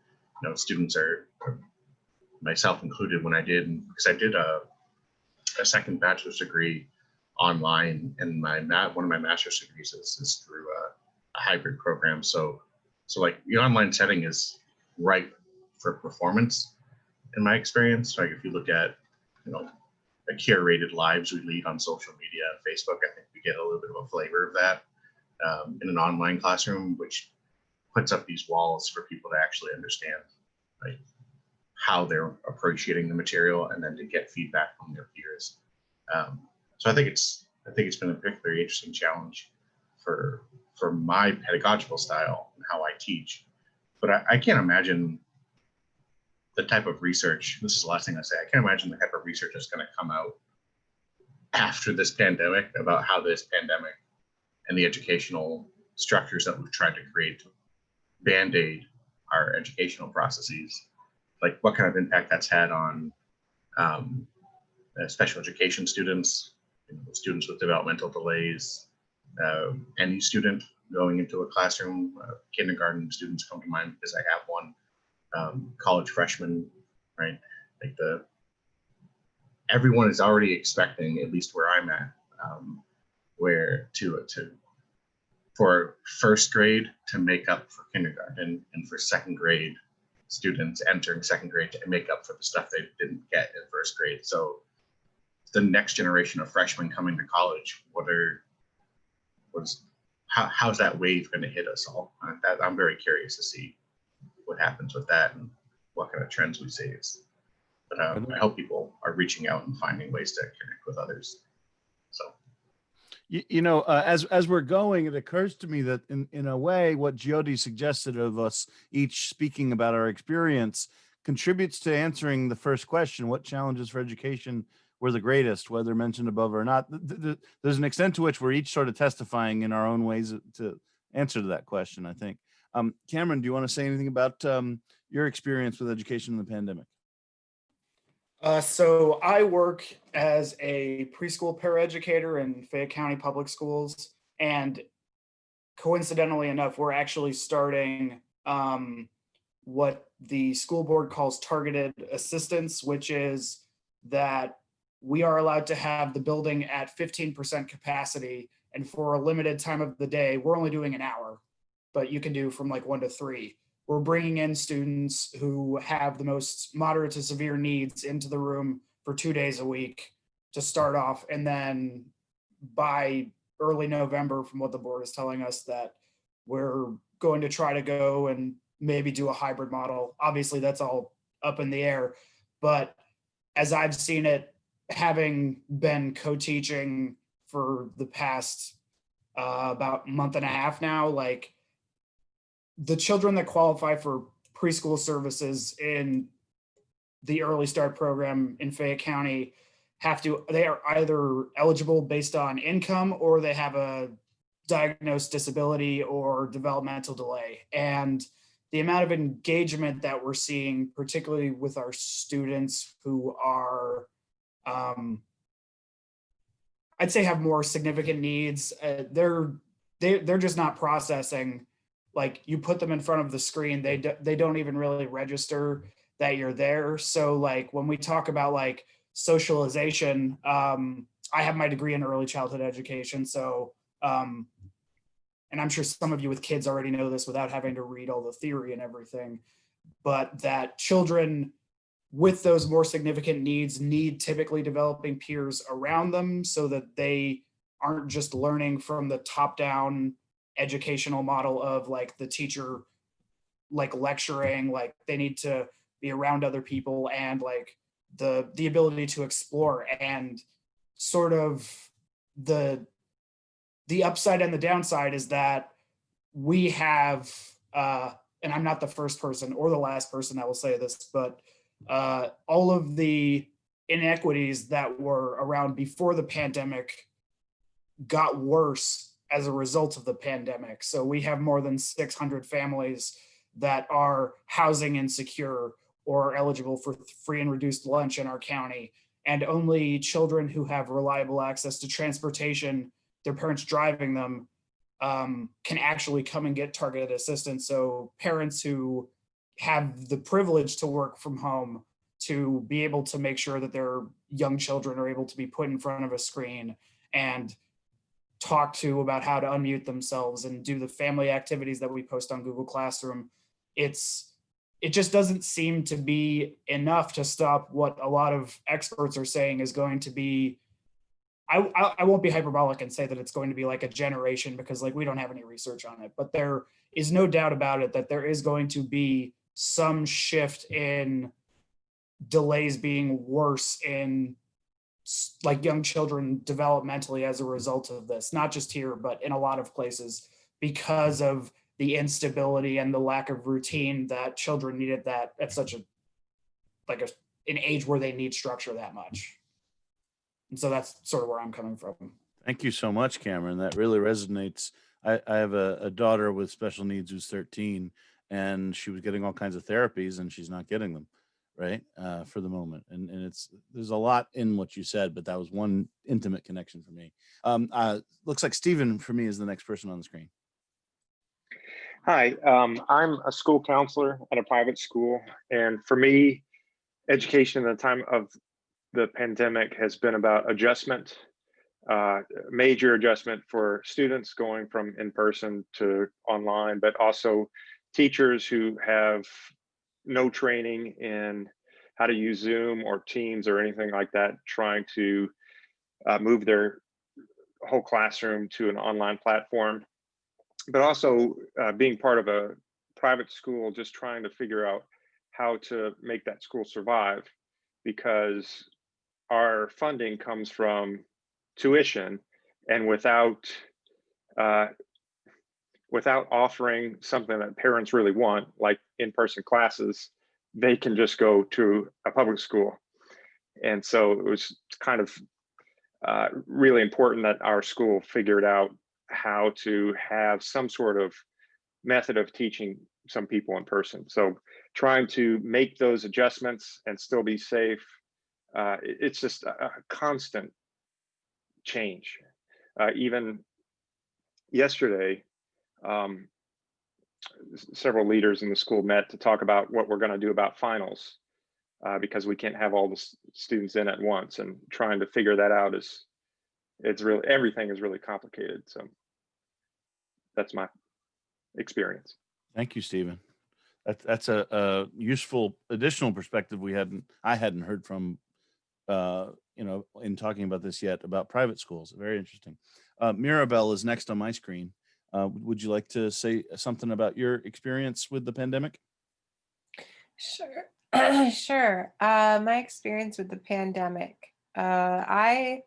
you know, students are, myself included, when I did, because I did a second bachelor's degree online, and one of my master's degrees is through a hybrid program. So like the online setting is ripe for performance in my experience. Like if you look at, you know, the curated lives we lead on social media and Facebook, I think we get a little bit of a flavor of that in an online classroom, which puts up these walls for people to actually understand, like, how they're appreciating the material, and then to get feedback from their peers. So I think it's been a particularly interesting challenge for my pedagogical style and how I teach. But I can't imagine the type of research, this is the last thing I say, I can't imagine the type of research that's going to come out after this pandemic about how this pandemic and the educational structures that we've tried to create band-aid our educational processes, like what kind of impact that's had on special education students, students with developmental delays, any student going into a classroom. Kindergarten students come to mind because I have one. College freshmen, right? Like everyone is already expecting, at least where I'm at, where for first grade to make up for kindergarten, and for second grade students entering second grade to make up for the stuff they didn't get in first grade. So the next generation of freshmen coming to college, how's that wave going to hit us all? I'm very curious to see what happens with that and what kind of trends we see. But I hope people are reaching out and finding ways to connect with others. So, you know, as we're going, it occurs to me that in a way, what Jyoti suggested of us each speaking about our experience contributes to answering the first question: what challenges for education were the greatest, whether mentioned above or not? There's an extent to which we're each sort of testifying in our own ways to answer to that question, I think. Cameron, do you want to say anything about your experience with education in the pandemic? So I work as a preschool paraeducator in Fayette County Public Schools, and coincidentally enough, we're actually starting what the school board calls targeted assistance, which is that we are allowed to have the building at 15% capacity, and for a limited time of the day, we're only doing an hour, but you can do from like 1 to 3. We're bringing in students who have the most moderate to severe needs into the room for 2 days a week to start off. And then by early November, from what the board is telling us, that we're going to try to go and maybe do a hybrid model. Obviously, that's all up in the air. But as I've seen it, having been co-teaching for the past about month and a half now, like, the children that qualify for preschool services in the Early Start program in Fayette County they are either eligible based on income, or they have a diagnosed disability or developmental delay. And the amount of engagement that we're seeing, particularly with our students who are, I'd say have more significant needs, they're just not processing. Like, you put them in front of the screen, they don't even really register that you're there. So like, when we talk about like socialization, I have my degree in early childhood education. So, and I'm sure some of you with kids already know this without having to read all the theory and everything, but that children with those more significant needs need typically developing peers around them, so that they aren't just learning from the top-down educational model of like the teacher like lecturing. Like, they need to be around other people, and like the ability to explore. And sort of the upside and the downside is that we have and I'm not the first person or the last person that will say this, but all of the inequities that were around before the pandemic got worse as a result of the pandemic. So we have more than 600 families that are housing insecure or eligible for free and reduced lunch in our county. And only children who have reliable access to transportation, their parents driving them, can actually come and get targeted assistance. So parents who have the privilege to work from home to be able to make sure that their young children are able to be put in front of a screen and talk to about how to unmute themselves and do the family activities that we post on Google Classroom. It just doesn't seem to be enough to stop what a lot of experts are saying is going to be, I won't be hyperbolic and say that it's going to be like a generation, because like we don't have any research on it, but there is no doubt about it that there is going to be some shift in delays being worse in like young children developmentally as a result of this, not just here, but in a lot of places, because of the instability and the lack of routine that children needed that at such an age where they need structure that much. And so that's sort of where I'm coming from. Thank you so much, Cameron. That really resonates. I have a daughter with special needs who's 13, and she was getting all kinds of therapies, and she's not getting them, right, for the moment. And there's a lot in what you said, but that was one intimate connection for me. Looks like Stephen for me is the next person on the screen. Hi, I'm a school counselor at a private school, and for me, education at the time of the pandemic has been about adjustment, major adjustment for students going from in-person to online, but also teachers who have no training in how to use Zoom or Teams or anything like that, trying to move their whole classroom to an online platform, but also being part of a private school, just trying to figure out how to make that school survive, because our funding comes from tuition, and without offering something that parents really want, like in-person classes, they can just go to a public school. And so it was kind of really important that our school figured out how to have some sort of method of teaching some people in person. So trying to make those adjustments and still be safe, it's just a constant change. Even yesterday, several leaders in the school met to talk about what we're going to do about finals, because we can't have all the students in at once, and trying to figure that out it's really, everything is really complicated. So that's my experience. Thank you, Stephen. That's a useful additional perspective I hadn't heard from, in talking about this yet, about private schools. Very interesting. Mirabelle is next on my screen. Would you like to say something about your experience with the pandemic? Sure. Sure. My experience with the pandemic. I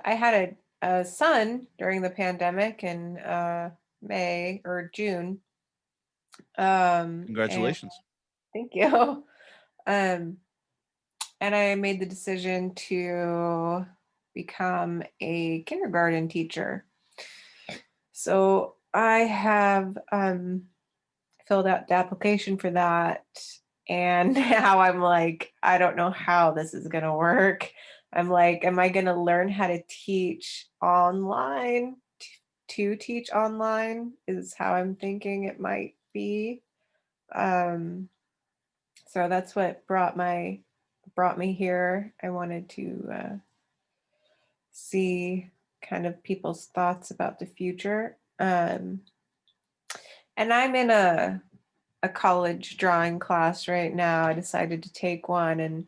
had a son during the pandemic in May or June. Congratulations. Thank you. And I made the decision to become a kindergarten teacher. So I have filled out the application for that. And now I'm like, I don't know how this is going to work. I'm like, am I going to learn how to teach online? To teach online is how I'm thinking it might be. So that's what brought me here. I wanted to see kind of people's thoughts about the future. And I'm in a college drawing class right now. I decided to take one, and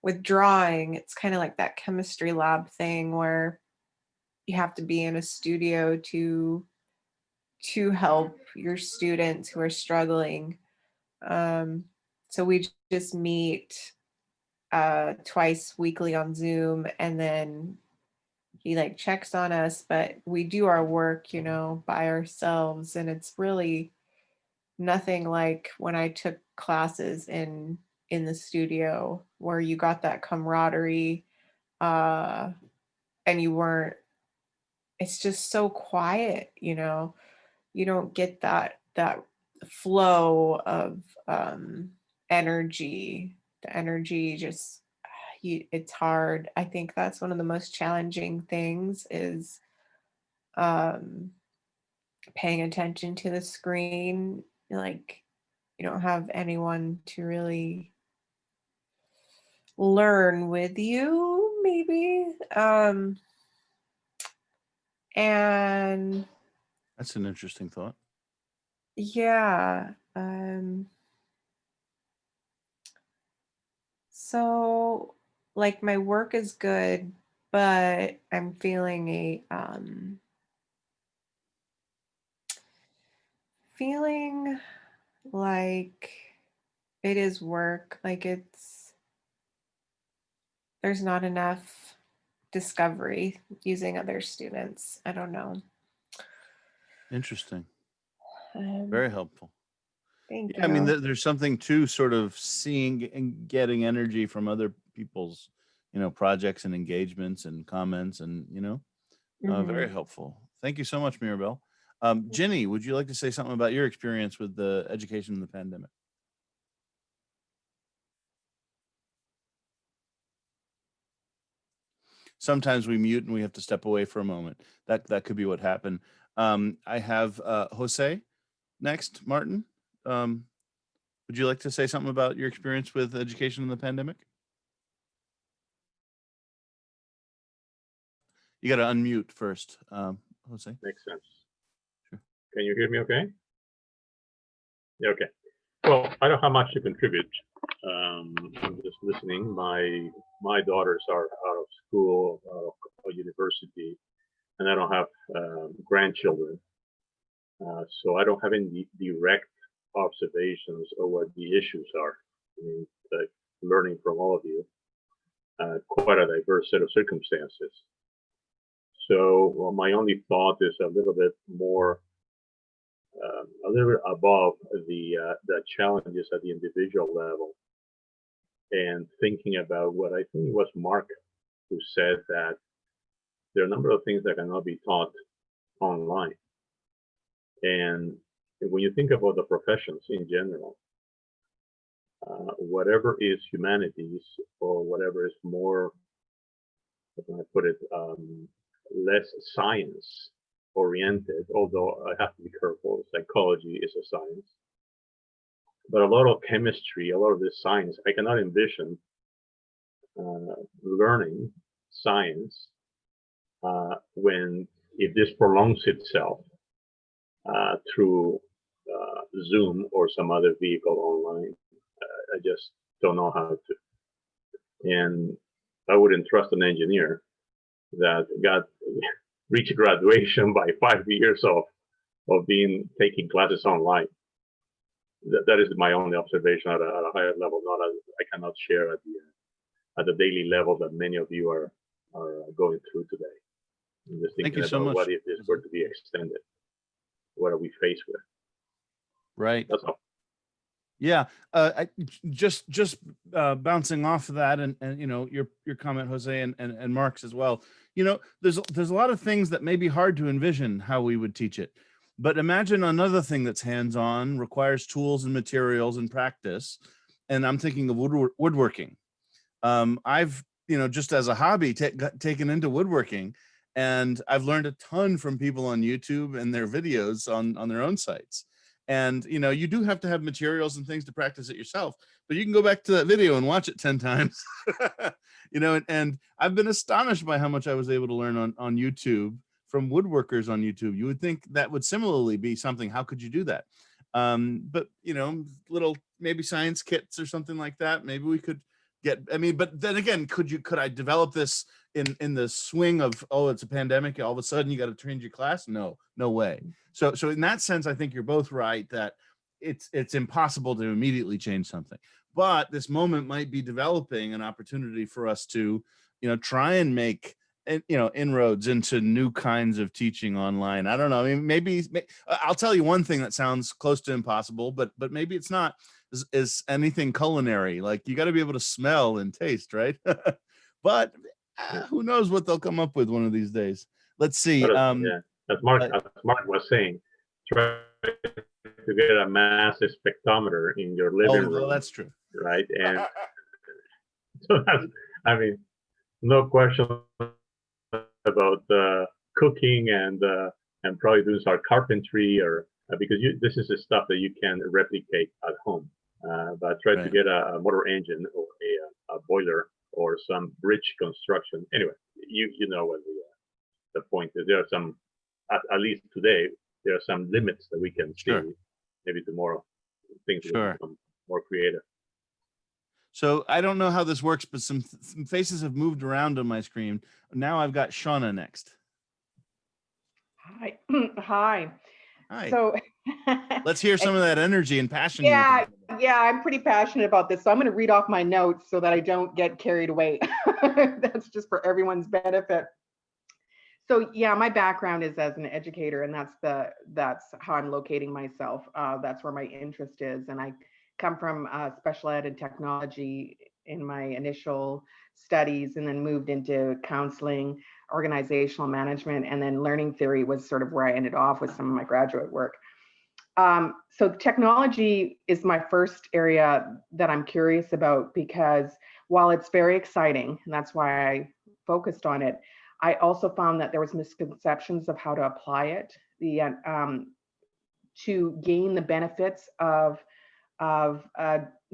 with drawing, it's kind of like that chemistry lab thing where you have to be in a studio to help your students who are struggling. So we just meet twice weekly on Zoom, and then he like checks on us, but we do our work, by ourselves. And it's really nothing like when I took classes in the studio, where you got that camaraderie, and it's just so quiet, you don't get that flow of energy. The energy just, it's hard. I think that's one of the most challenging things is paying attention to the screen. Like, you don't have anyone to really learn with you, maybe. And that's an interesting thought. Yeah. So like my work is good, but I'm feeling feeling like it is work, like there's not enough discovery using other students. I don't know. Interesting. Very helpful. Thank you. I mean, there's something to sort of seeing and getting energy from other people's, projects and engagements and comments, and very helpful. Thank you so much, Mirabelle. Jenny, would you like to say something about your experience with the education in the pandemic? Sometimes we mute and we have to step away for a moment. That could be what happened. I have Jose next. Martin, would you like to say something about your experience with education in the pandemic? You got to unmute first, Jose. Makes sense. Sure. Can you hear me okay? Yeah, okay. Well, I don't have much to contribute. I'm just listening. My daughters are out of school, out of university, and I don't have grandchildren. So I don't have any direct observations of what the issues are. I mean, like learning from all of you, quite a diverse set of circumstances. So my only thought is a little bit more, a little bit above the challenges at the individual level, and thinking about what I think was Mark, who said that there are a number of things that cannot be taught online. And when you think about the professions in general, whatever is humanities or whatever is more, how can I put it, less science oriented, although I have to be careful, psychology is a science. But a lot of chemistry, a lot of this science, I cannot envision learning science if this prolongs itself through Zoom or some other vehicle online. I just don't know how to. And I wouldn't trust an engineer that reached graduation by 5 years of taking classes online. That is my only observation at a higher level. I cannot share at the daily level that many of you are going through today. I'm just thinking Thank you so about much. what if this were to be extended? What are we faced with? Right. That's all. Yeah, I just bouncing off of that, and you know, your comment, Jose, and Mark's as well. You know, there's a lot of things that may be hard to envision how we would teach it, but imagine another thing that's hands-on, requires tools and materials and practice, and I'm thinking of woodworking. I've, you know, just as a hobby taken into woodworking, and I've learned a ton from people on YouTube and their videos on their own sites. And, you know, you do have to have materials and things to practice it yourself, but you can go back to that video and watch it 10 times, you know, and I've been astonished by how much I was able to learn on YouTube from woodworkers on YouTube. You would think that would similarly be something. How could you do that? But, you know, little maybe science kits or something like that. Maybe we could but then again, could I develop this in the swing of, oh, it's a pandemic, all of a sudden you got to change your class? No way. So in that sense, I think you're both right that it's impossible to immediately change something. But this moment might be developing an opportunity for us to, you know, try and make, you know, inroads into new kinds of teaching online. I don't know. I mean, maybe I'll tell you one thing that sounds close to impossible, but maybe it's not. Is anything culinary? Like, you got to be able to smell and taste, right? But who knows what they'll come up with one of these days. Let's see. Yeah, as Mark was saying, try to get a massive spectrometer in your living room. Oh, that's true. Right, and so that's, I mean, no question about cooking and probably doing some carpentry or because this is the stuff that you can replicate at home. But try to get a motor engine or a boiler or some bridge construction. Anyway, you know what the point is. There are some, at least today, there are some limits that we can see. Maybe tomorrow things will become more creative. So I don't know how this works, but some faces have moved around on my screen. Now I've got Shauna next. Hi. Hi. Hi. So let's hear some of that energy and passion. Yeah, I'm pretty passionate about this. So I'm going to read off my notes so that I don't get carried away. That's just for everyone's benefit. So yeah, my background is as an educator, and that's how I'm locating myself. That's where my interest is. And I come from special ed and technology in my initial studies, and then moved into counseling, organizational management, and then learning theory was sort of where I ended off with some of my graduate work. So technology is my first area that I'm curious about, because while it's very exciting, and that's why I focused on it, I also found that there was misconceptions of how to apply it, to gain the benefits of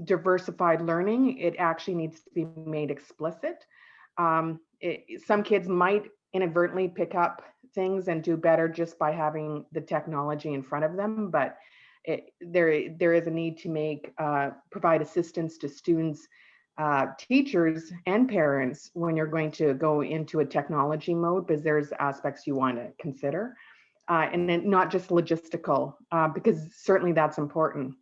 diversified learning. It actually needs to be made explicit. Some kids might inadvertently pick up things and do better just by having the technology in front of them, but there is a need to provide assistance to students, teachers, and parents when you're going to go into a technology mode, because there's aspects you want to consider, and then not just logistical, because certainly that's important.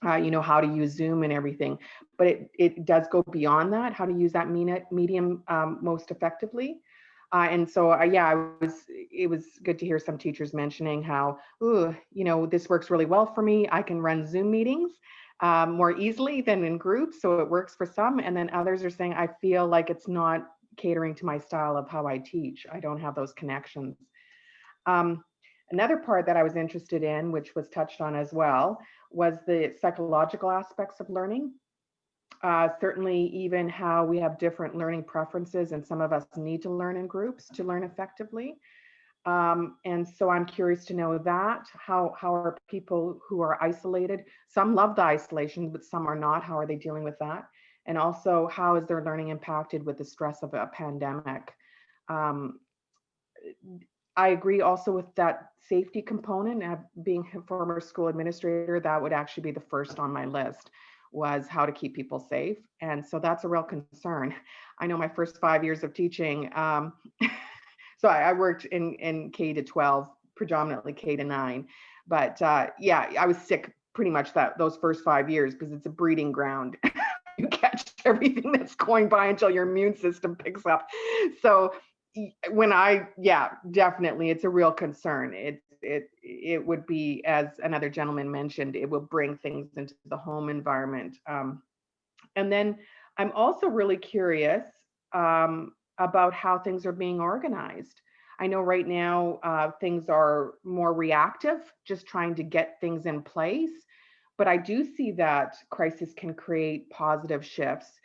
You know, how to use Zoom and everything, but it does go beyond that, how to use that medium most effectively. And so, it was good to hear some teachers mentioning how, you know, this works really well for me. I can run Zoom meetings more easily than in groups, so it works for some. And then others are saying, I feel like it's not catering to my style of how I teach. I don't have those connections. Another part that I was interested in, which was touched on as well, was the psychological aspects of learning. Certainly even how we have different learning preferences, and some of us need to learn in groups to learn effectively. And so I'm curious to know that, how are people who are isolated, some love the isolation, but some are not, how are they dealing with that? And also, how is their learning impacted with the stress of a pandemic? I agree also with that safety component. Being a former school administrator, that would actually be the first on my list, was how to keep people safe. And so that's a real concern. I know my first 5 years of teaching, so I worked in K to 12, predominantly K to 9. But yeah, I was sick pretty much those first 5 years, because it's a breeding ground. You catch everything that's going by until your immune system picks up. So yeah, definitely, it's a real concern. It would be, as another gentleman mentioned, it will bring things into the home environment. And then I'm also really curious about how things are being organized. I know right now things are more reactive, just trying to get things in place. But I do see that crisis can create positive shifts.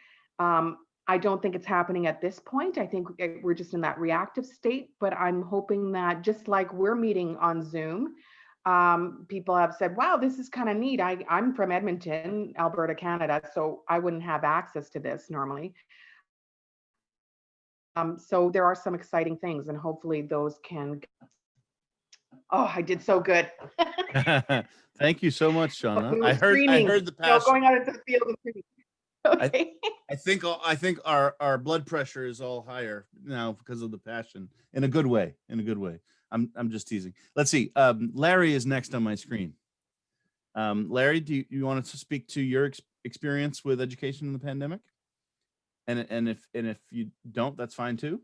I don't think it's happening at this point. I think we're just in that reactive state, but I'm hoping that, just like we're meeting on Zoom, people have said, wow, this is kind of neat. I'm from Edmonton, Alberta, Canada, so I wouldn't have access to this normally. So there are some exciting things, and hopefully those can. Oh, I did so good. Thank you so much, Shauna. I Screaming. heard the passion. No, going out into the field and screaming. Okay. I think our blood pressure is all higher now because of the passion, in a good way. In a good way. I'm just teasing. Let's see. Larry is next on my screen. Larry, do you want to speak to your experience with education in the pandemic? And if you don't, that's fine too.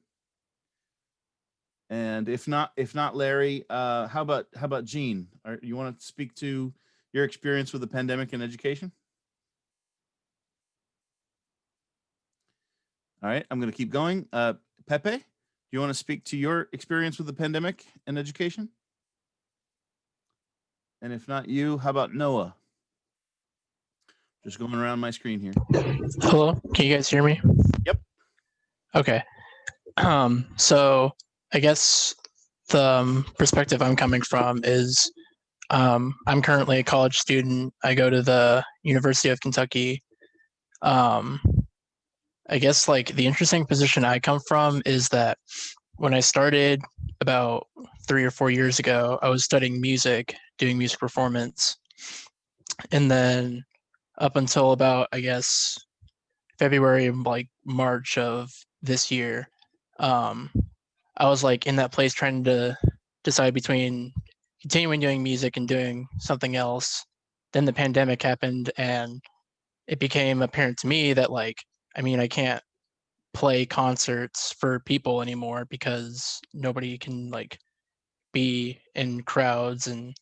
And if not, Larry, how about Jean? You want to speak to your experience with the pandemic and education? All right, I'm going to keep going. Pepe, do you want to speak to your experience with the pandemic and education? And if not you, how about Noah? Just going around my screen here. Hello, can you guys hear me? Yep. Okay. So I guess the perspective I'm coming from is I'm currently a college student. I go to the University of Kentucky. I guess like the interesting position I come from is that when I started about 3 or 4 years ago, I was studying music, doing music performance. And then up until about, I guess, February, like March of this year, I was like in that place trying to decide between continuing doing music and doing something else. Then the pandemic happened, and it became apparent to me that like, I mean, I can't play concerts for people anymore because nobody can like be in crowds, and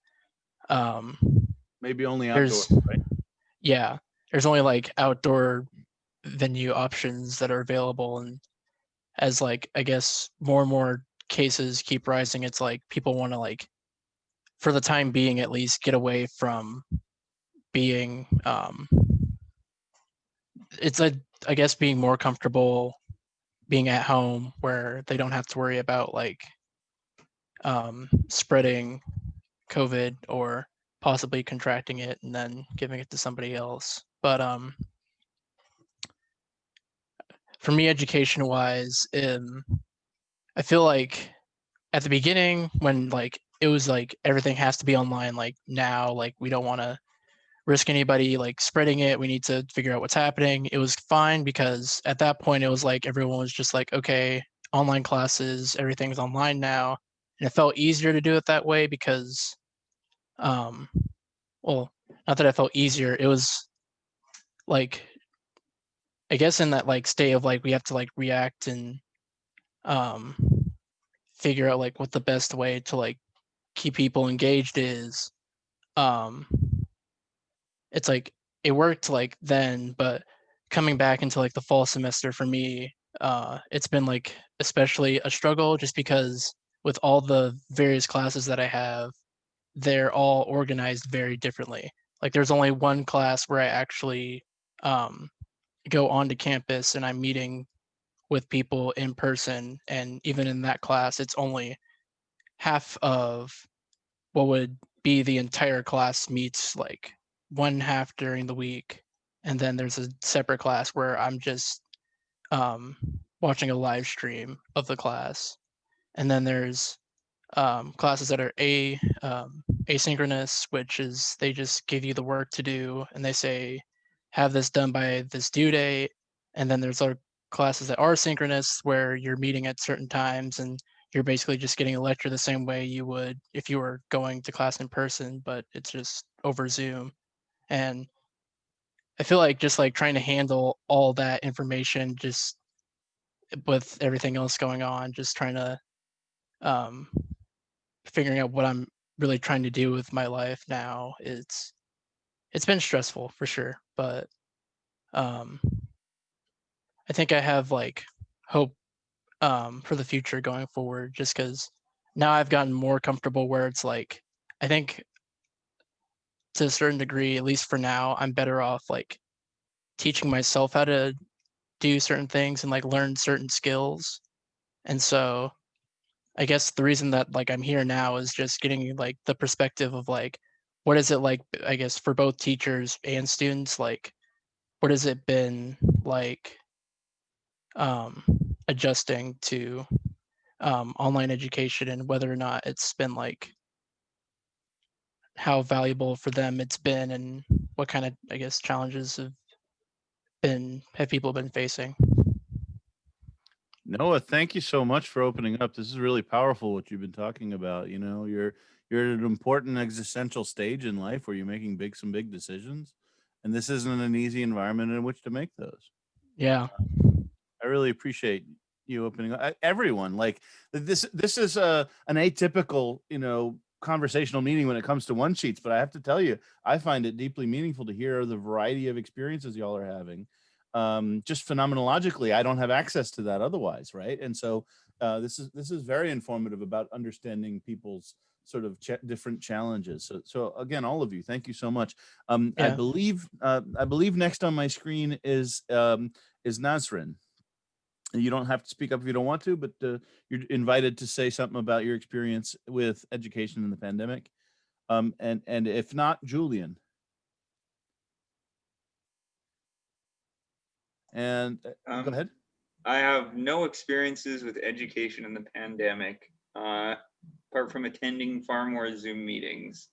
maybe only outdoor, right? Yeah, there's only like outdoor venue options that are available, and as like I guess more and more cases keep rising, it's like people want to like, for the time being at least, get away from being it's a, I guess, being more comfortable being at home where they don't have to worry about like spreading COVID or possibly contracting it and then giving it to somebody else. But for me, education wise, I feel like at the beginning when like it was like everything has to be online, like now, like we don't want to risk anybody like spreading it, we need to figure out what's happening. It was fine because at that point it was like everyone was just like, okay, online classes, everything's online now. And it felt easier to do it that way because well, not that it felt easier, it was like, I guess in that like state of like we have to like react and figure out like what the best way to like keep people engaged is. It's like it worked like then, but coming back into like the fall semester for me, it's been like especially a struggle just because with all the various classes that I have, they're all organized very differently. Like there's only one class where I actually go onto campus and I'm meeting with people in person. And even in that class, it's only half of what would be the entire class meets, like one half during the week. And then there's a separate class where I'm just watching a live stream of the class. And then there's classes that are asynchronous, which is they just give you the work to do and they say, have this done by this due date. And then there's other classes that are synchronous where you're meeting at certain times and you're basically just getting a lecture the same way you would if you were going to class in person, but it's just over Zoom. And I feel like just like trying to handle all that information, just with everything else going on, just trying to figuring out what I'm really trying to do with my life now, it's been stressful for sure, but I think I have like hope for the future going forward, just because now I've gotten more comfortable where it's like I think to a certain degree, at least for now, I'm better off like teaching myself how to do certain things and like learn certain skills. And so I guess the reason that like I'm here now is just getting like the perspective of like what is it like, I guess, for both teachers and students, like what has it been like adjusting to online education, and whether or not it's been like how valuable for them it's been, and what kind of, I guess, challenges have people been facing. Noah, thank you so much for opening up. This is really powerful what you've been talking about. You know, you're at an important existential stage in life where you're making some big decisions, and this isn't an easy environment in which to make those. Yeah. I really appreciate you opening up. Everyone, like this is an atypical, conversational meeting when it comes to one sheets, but I have to tell you, I find it deeply meaningful to hear the variety of experiences y'all are having. Just phenomenologically, I don't have access to that otherwise, right? And so this is very informative about understanding people's sort of different challenges. So again, all of you, thank you so much. Yeah. I believe next on my screen is Nazrin. You don't have to speak up if you don't want to, but you're invited to say something about your experience with education in the pandemic. And if not, Julian. And go ahead. I have no experiences with education in the pandemic, apart from attending far more Zoom meetings,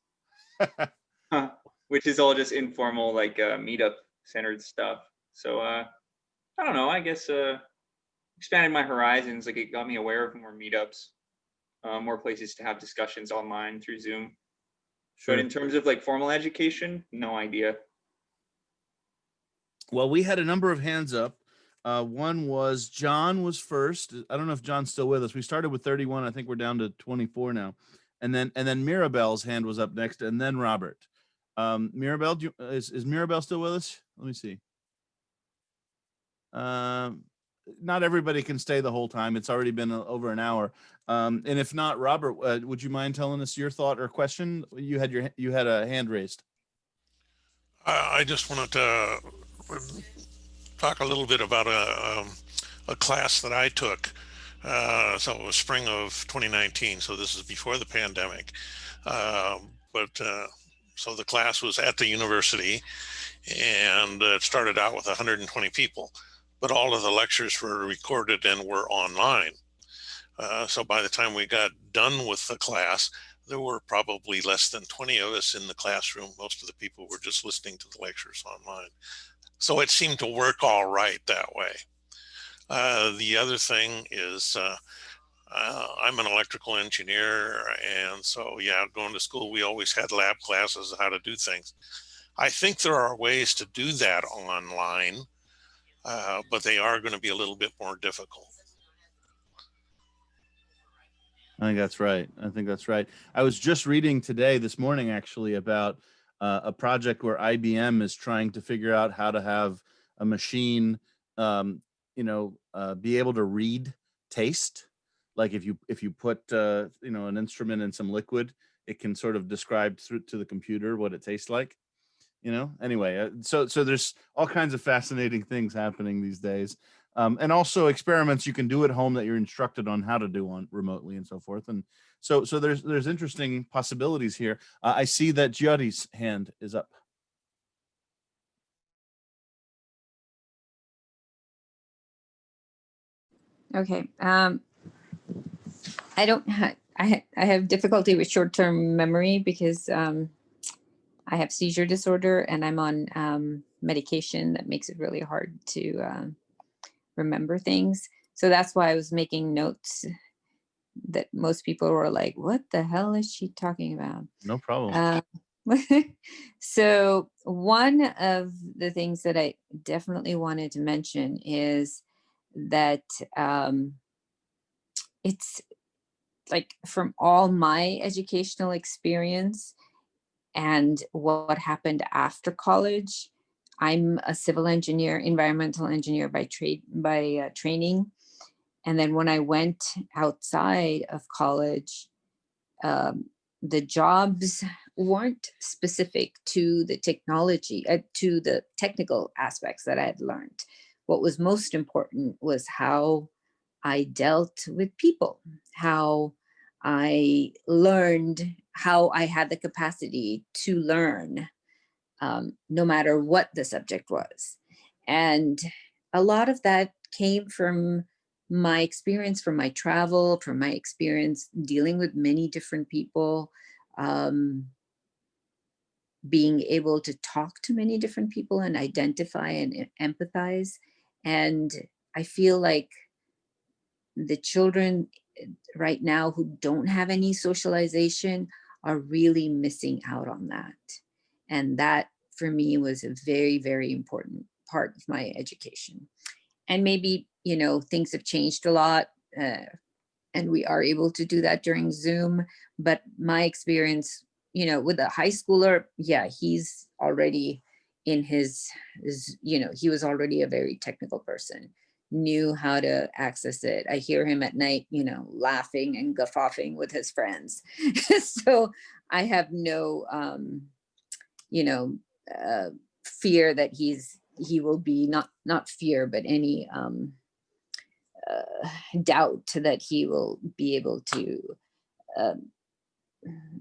which is all just informal, like meetup centered stuff. So I don't know, I guess expanded my horizons. Like it got me aware of more meetups, more places to have discussions online through Zoom. Sure. But in terms of like formal education, no idea. Well, we had a number of hands up. One was John was first. I don't know if John's still with us. We started with 31. I think we're down to 24 now. And then Mirabelle's hand was up next, and then Robert. Mirabelle, is Mirabelle still with us? Let me see. Not everybody can stay the whole time. It's already been over an hour. And if not, Robert, would you mind telling us your thought or question? You had a hand raised. I just wanted to talk a little bit about a class that I took. So it was spring of 2019. So this is before the pandemic. So the class was at the university, and it started out with 120 people, but all of the lectures were recorded and were online. So by the time we got done with the class, there were probably less than 20 of us in the classroom. Most of the people were just listening to the lectures online. So it seemed to work all right that way. The other thing is I'm an electrical engineer. And so, yeah, going to school, we always had lab classes on how to do things. I think there are ways to do that online, but they are going to be a little bit more difficult. I think that's right. I was just reading this morning, actually, about a project where IBM is trying to figure out how to have a machine, be able to read taste. like if you put you know, an instrument in some liquid, it can sort of describe through to the computer what it tastes like, you know. Anyway, so there's all kinds of fascinating things happening these days, and also experiments you can do at home that you're instructed on how to do on remotely and so forth. And so there's interesting possibilities here. I see that Giotti's hand is up. Okay. I don't I have difficulty with short-term memory because I have seizure disorder and I'm on medication that makes it really hard to remember things. So that's why I was making notes that most people were like, what the hell is she talking about? No problem. So one of the things that I definitely wanted to mention is that it's like from all my educational experience and what happened after college. I'm a civil engineer, environmental engineer by training. And then when I went outside of college, the jobs weren't specific to the technology, to the technical aspects that I had learned. What was most important was how I dealt with people, how I learned, how I had the capacity to learn, no matter what the subject was. And a lot of that came from my experience, from my travel, from my experience dealing with many different people, being able to talk to many different people and identify and empathize. And I feel like the children right now who don't have any socialization are really missing out on that. And that for me was a very, very important part of my education. And maybe, you know, things have changed a lot and we are able to do that during Zoom. But my experience, you know, with a high schooler, yeah, he's already in his you know, he was already a very technical person, knew how to access it. I hear him at night, you know, laughing and guffawing with his friends. So I have no, you know, fear that he will be not fear, but any doubt that he will be able to,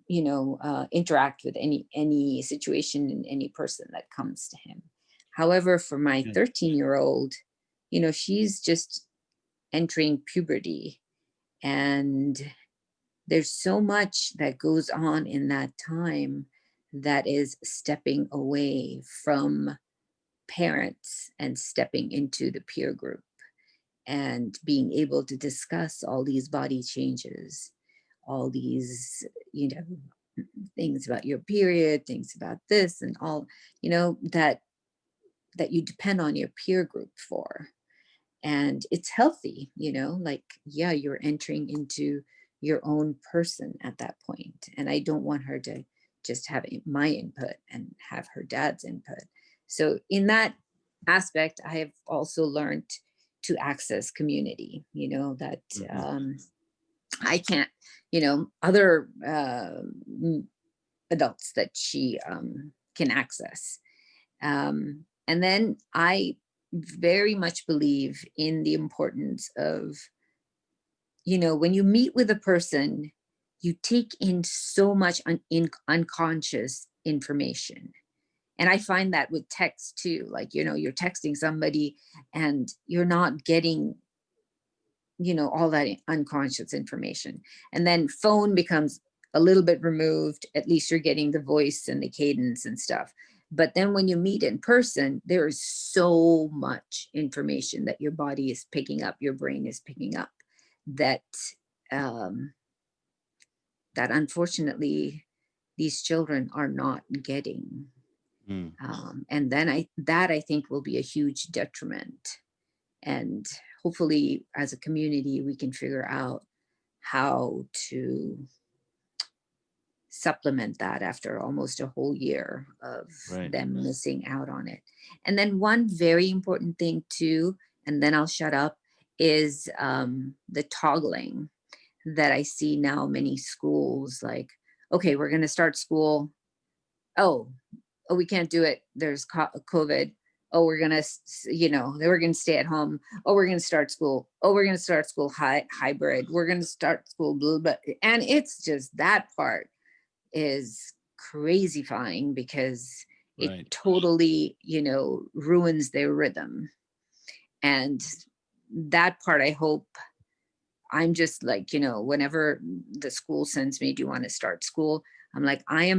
you know, interact with any situation and any person that comes to him. However, for my 13-year-old, you know, she's just entering puberty, and there's so much that goes on in that time that is stepping away from parents and stepping into the peer group and being able to discuss all these body changes, all these, you know, things about your period, things about this and all, you know, that you depend on your peer group for. And it's healthy, you know, like, yeah, you're entering into your own person at that point. And I don't want her to just have my input and have her dad's input. So in that aspect, I have also learned to access community, you know, that I can't, you know, other adults that she can access. And then I very much believe in the importance of, you know, when you meet with a person, you take in so much unconscious information. And I find that with text too, like, you know, you're texting somebody and you're not getting, you know, all that unconscious information. And then phone becomes a little bit removed, at least you're getting the voice and the cadence and stuff. But then when you meet in person, there is so much information that your body is picking up, your brain is picking up, that that unfortunately these children are not getting. And then I think will be a huge detriment. And hopefully as a community, we can figure out how to supplement that after almost a whole year of them missing out on it. And then one very important thing too, and then I'll shut up, is the toggling. that I see now many schools like, okay, we're going to start school. Oh, we can't do it. There's COVID. Oh, we're going to, we're going to stay at home. Oh, we're going to start school. Oh, we're going to start school hybrid. We're going to start school. Blah, blah. And it's just that part is crazyfying because it totally, ruins their rhythm. And that part, I hope, I'm just like, whenever the school sends me, do you want to start school? I'm like, I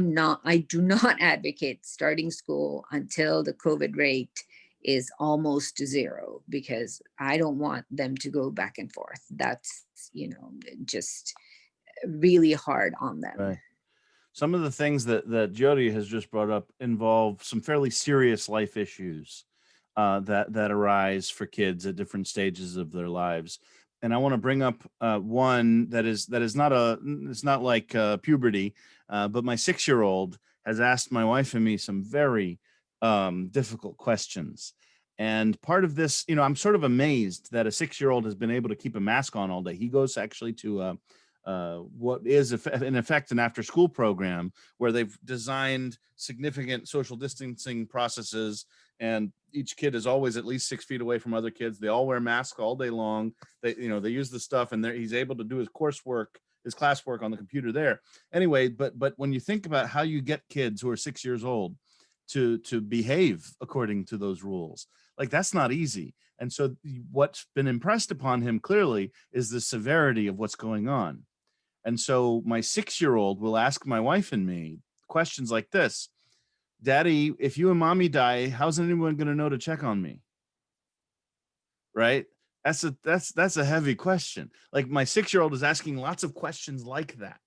do not advocate starting school until the COVID rate is almost to zero, because I don't want them to go back and forth. That's, just really hard on them. Right. Some of the things that Jody has just brought up involve some fairly serious life issues that arise for kids at different stages of their lives. And I want to bring up one that is not it's not like puberty, but my 6-year-old has asked my wife and me some very difficult questions. And part of this, I'm sort of amazed that a 6-year-old has been able to keep a mask on all day. He goes actually to what is in effect an after school program where they've designed significant social distancing processes, and each kid is always at least 6 feet away from other kids. They all wear masks all day long. They use the stuff, and he's able to do his coursework, his classwork on the computer there. Anyway, but when you think about how you get kids who are 6 years old to behave according to those rules, like, that's not easy. And so what's been impressed upon him clearly is the severity of what's going on. And so my 6-year-old will ask my wife and me questions like this: Daddy, if you and mommy die, how's anyone going to know to check on me? Right? That's a heavy question. Like, my 6-year-old is asking lots of questions like that,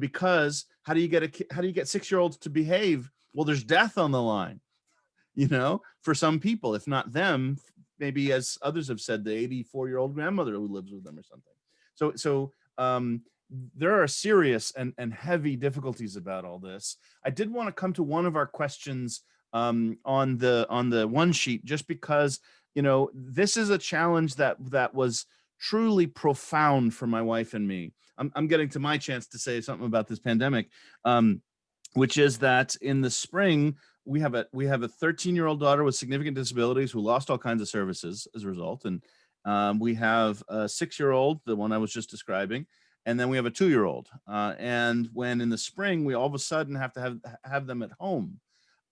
because how do you get 6-year-olds to behave? Well, there's death on the line, for some people, if not them, maybe, as others have said, the 84-year-old grandmother who lives with them or something. So there are serious and heavy difficulties about all this. I did want to come to one of our questions on the one sheet, just because, this is a challenge that was truly profound for my wife and me. I'm getting to my chance to say something about this pandemic, which is that in the spring, we have a 13-year-old daughter with significant disabilities who lost all kinds of services as a result. And we have a 6-year-old, the one I was just describing, and then we have a 2-year-old. And when in the spring, we all of a sudden have to have them at home.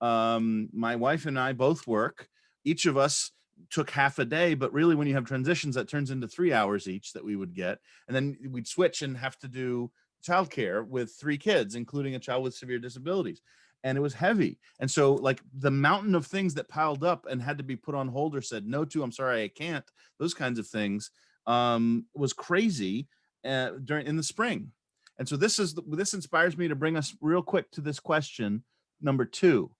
My wife and I both work. Each of us took half a day, but really when you have transitions, that turns into 3 hours each that we would get. And then we'd switch and have to do childcare with 3 kids, including a child with severe disabilities. And it was heavy. And so, like, the mountain of things that piled up and had to be put on hold or said no to, I'm sorry, I can't, those kinds of things, was crazy in the spring. And so this inspires me to bring us real quick to this question number 2.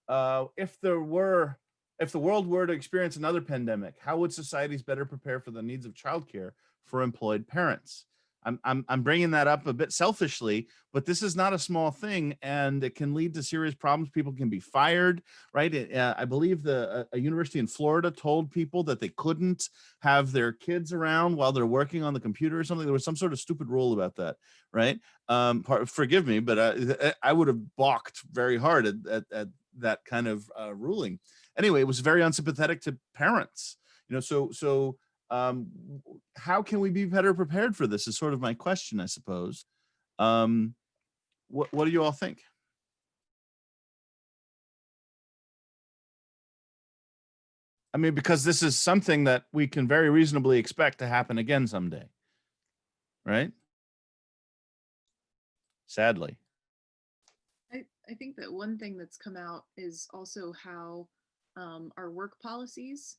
If the world were to experience another pandemic, how would societies better prepare for the needs of childcare for employed parents? I'm bringing that up a bit selfishly, but this is not a small thing, and it can lead to serious problems. People can be fired, right? I believe a university in Florida told people that they couldn't have their kids around while they're working on the computer or something. There was some sort of stupid rule about that, right? Forgive me, but I would have balked very hard at that kind of ruling. Anyway, it was very unsympathetic to parents, so how can we be better prepared for this is sort of my question, I suppose. What do you all think? I mean, because this is something that we can very reasonably expect to happen again someday, right? Sadly. I think that one thing that's come out is also how our work policies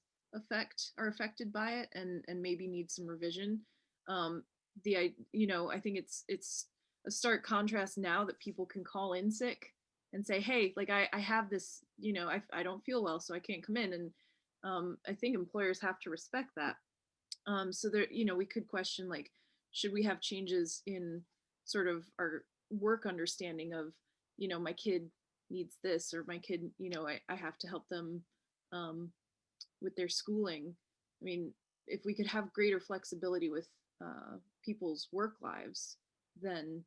are affected by it, and maybe need some revision. I think it's a stark contrast now that people can call in sick and say, hey, like, I have this, I don't feel well, so I can't come in. And I think employers have to respect that. So there, we could question, like, should we have changes in sort of our work understanding of, my kid needs this, or my kid, I have to help them with their schooling. I mean, if we could have greater flexibility with people's work lives, then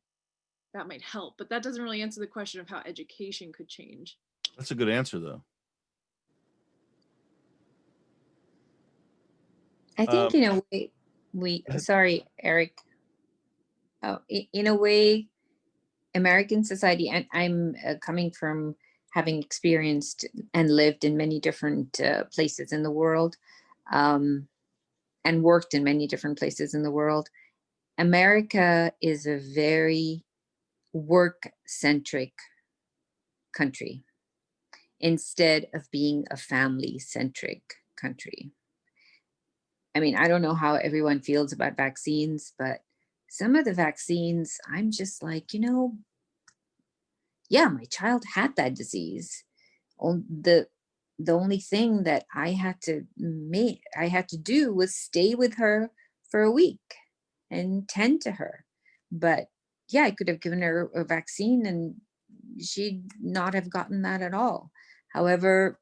that might help. But that doesn't really answer the question of how education could change. That's a good answer, though. I think in a way, sorry, Eric. Oh, in a way, American society, and I'm coming from having experienced and lived in many different places in the world, and worked in many different places in the world. America is a very work-centric country instead of being a family-centric country. I mean, I don't know how everyone feels about vaccines, but some of the vaccines, I'm just like, yeah, my child had that disease. The only thing that I had to do was stay with her for a week and tend to her. But yeah, I could have given her a vaccine and she'd not have gotten that at all. However,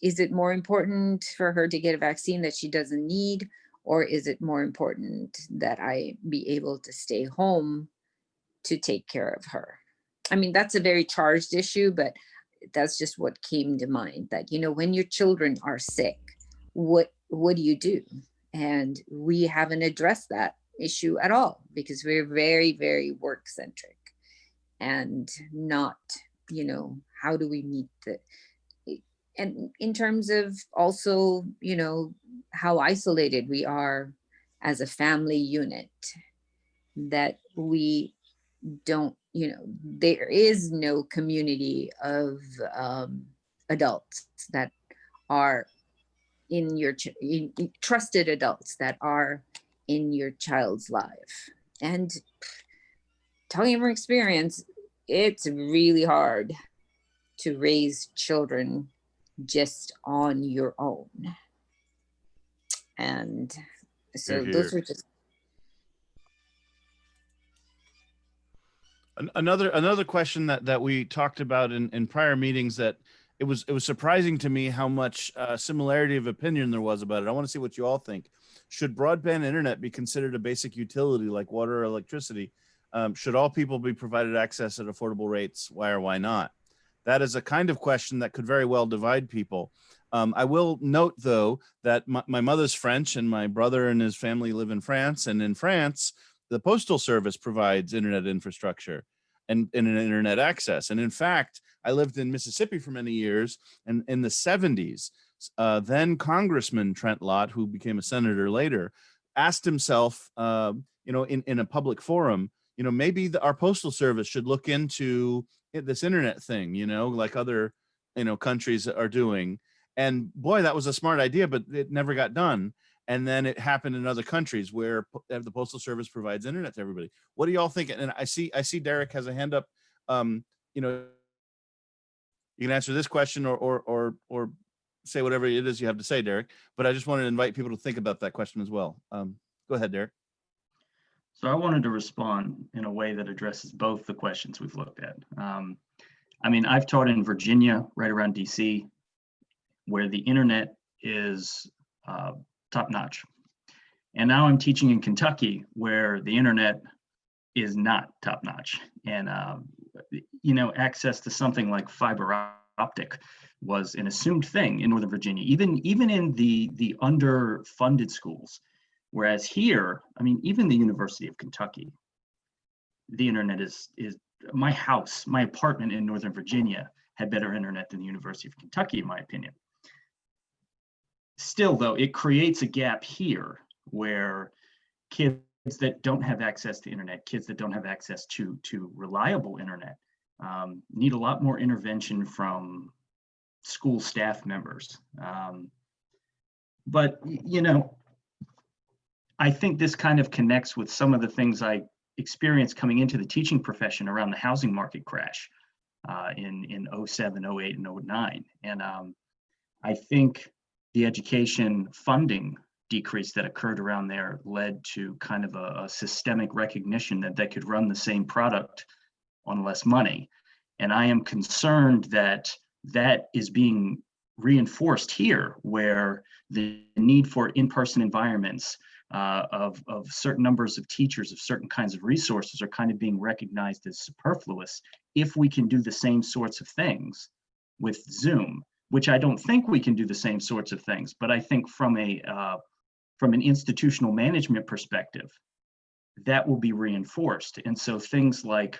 is it more important for her to get a vaccine that she doesn't need, or is it more important that I be able to stay home to take care of her? I mean, that's a very charged issue, but that's just what came to mind, that, when your children are sick, what do you do? And we haven't addressed that issue at all because we're very, very work centric and not, how do we meet and in terms of also, how isolated we are as a family unit, that we don't, there is no community of adults that are in your trusted adults that are in your child's life. And telling from experience, it's really hard to raise children just on your own. And so those were just another question that we talked about in prior meetings, that it was surprising to me how much similarity of opinion there was about it. I want to see what you all think. Should broadband internet be considered a basic utility like water or electricity? Should all people be provided access at affordable rates? Why or why not? That is a kind of question that could very well divide people. I will note, though, that my mother's French and my brother and his family live in France. And in France, the Postal Service provides internet infrastructure and an internet access. And in fact, I lived in Mississippi for many years, and in the 70s, then Congressman Trent Lott, who became a senator later, asked himself, in a public forum, maybe our Postal Service should look into this internet thing, like other, countries are doing. And boy, that was a smart idea, but it never got done. And then it happened in other countries where the Postal Service provides internet to everybody. What do y'all think? And I see Derek has a hand up. You can answer this question or say whatever it is you have to say, Derek. But I just wanted to invite people to think about that question as well. Go ahead, Derek. So I wanted to respond in a way that addresses both the questions we've looked at. I've taught in Virginia, right around DC, where the internet is top-notch. And now I'm teaching in Kentucky, where the internet is not top-notch. And, access to something like fiber optic was an assumed thing in Northern Virginia, even in the underfunded schools. Whereas here, even the University of Kentucky, the internet is my house, my apartment in Northern Virginia had better internet than the University of Kentucky, in my opinion. Still, though, it creates a gap here where kids that don't have access to internet, kids that don't have access to reliable internet, need a lot more intervention from school staff members. But I think this kind of connects with some of the things I experienced coming into the teaching profession around the housing market crash in 07, 08, and 09. And I think the education funding decrease that occurred around there led to kind of a systemic recognition that they could run the same product on less money. And I am concerned that that is being reinforced here, where the need for in-person environments, of certain numbers of teachers, of certain kinds of resources are kind of being recognized as superfluous if we can do the same sorts of things with Zoom, which I don't think we can do the same sorts of things, but I think from an institutional management perspective, that will be reinforced. And so things like,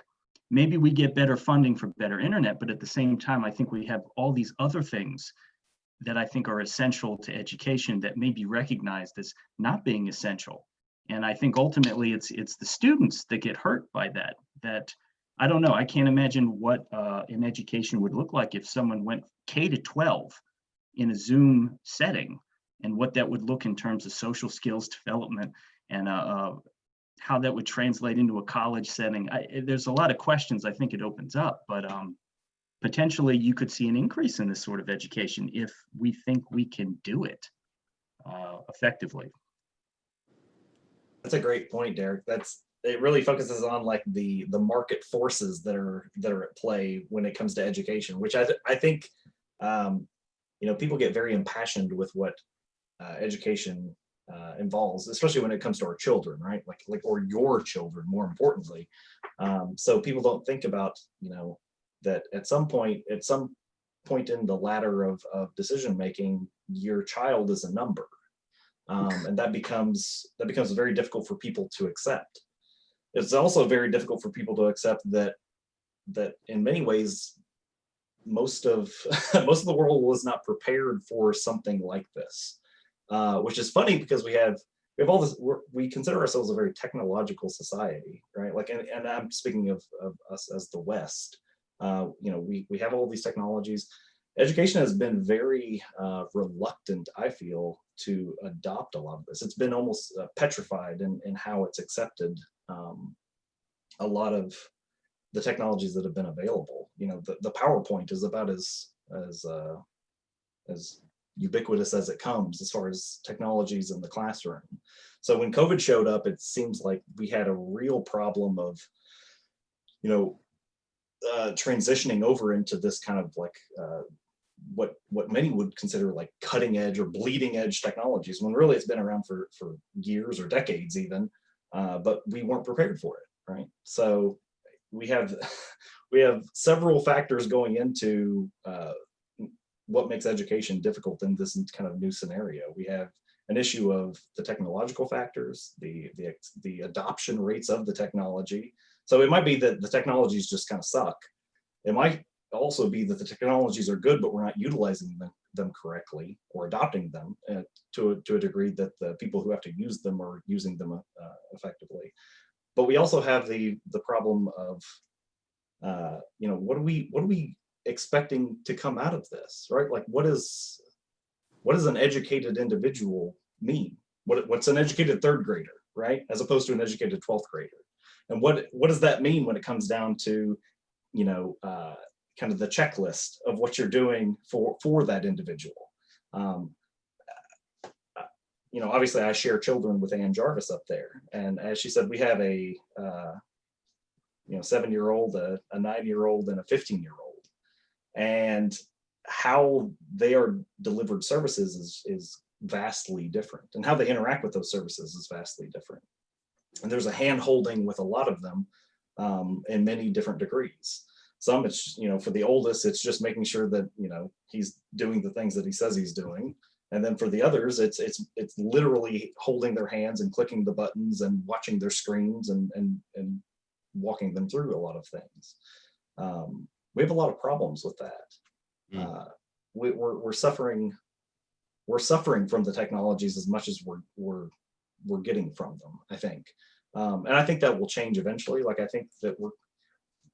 maybe we get better funding for better internet, but at the same time, I think we have all these other things that I think are essential to education that may be recognized as not being essential. And I think ultimately it's the students that get hurt by that. That, I don't know, I can't imagine what an education would look like if someone went K to 12 in a Zoom setting, and what that would look in terms of social skills development, and how that would translate into a college setting. There's a lot of questions I think it opens up, but potentially you could see an increase in this sort of education if we think we can do it effectively. That's a great point, Derek. It really focuses on like the market forces that are at play when it comes to education, which I think people get very impassioned with what education involves, especially when it comes to our children, right? Or your children, more importantly. So people don't think about that at some point in the ladder of decision making, your child is a number, and that becomes very difficult for people to accept. It's also very difficult for people to accept that in many ways most of the world was not prepared for something like this, which is funny because we have all this. We consider ourselves a very technological society, right? And I'm speaking of us as the West. We have all these technologies. Education has been very reluctant, I feel, to adopt a lot of this. It's been almost petrified in how it's accepted a lot of the technologies that have been available. The PowerPoint is about as ubiquitous as it comes as far as technologies in the classroom. So when COVID showed up, it seems like we had a real problem of, transitioning over into this kind of like what many would consider like cutting edge or bleeding edge technologies, when really it's been around for years or decades even, but we weren't prepared for it, right? So we have several factors going into what makes education difficult in this kind of new scenario. We have an issue of the technological factors, the adoption rates of the technology. So it might be that the technologies just kind of suck. It might also be that the technologies are good, but we're not utilizing them correctly or adopting them to a degree that the people who have to use them are using them effectively. But we also have the problem of, what are we expecting to come out of this, right? Like, what does an educated individual mean? What's an educated third grader, right? As opposed to an educated 12th grader. And what does that mean when it comes down to, kind of the checklist of what you're doing for that individual? Obviously I share children with Ann Jarvis up there. And as she said, we have a 7-year-old, a 9-year-old, and a 15-year-old. And how they are delivered services is vastly different. And how they interact with those services is vastly different. And there's a hand holding with a lot of them in many different degrees. Some, it's, for the oldest, it's just making sure that, he's doing the things that he says he's doing. And then for the others, it's literally holding their hands and clicking the buttons and watching their screens and walking them through a lot of things. We have a lot of problems with that. We're suffering from the technologies as much as we're getting from them, I think. And I think that will change eventually. Like, I think that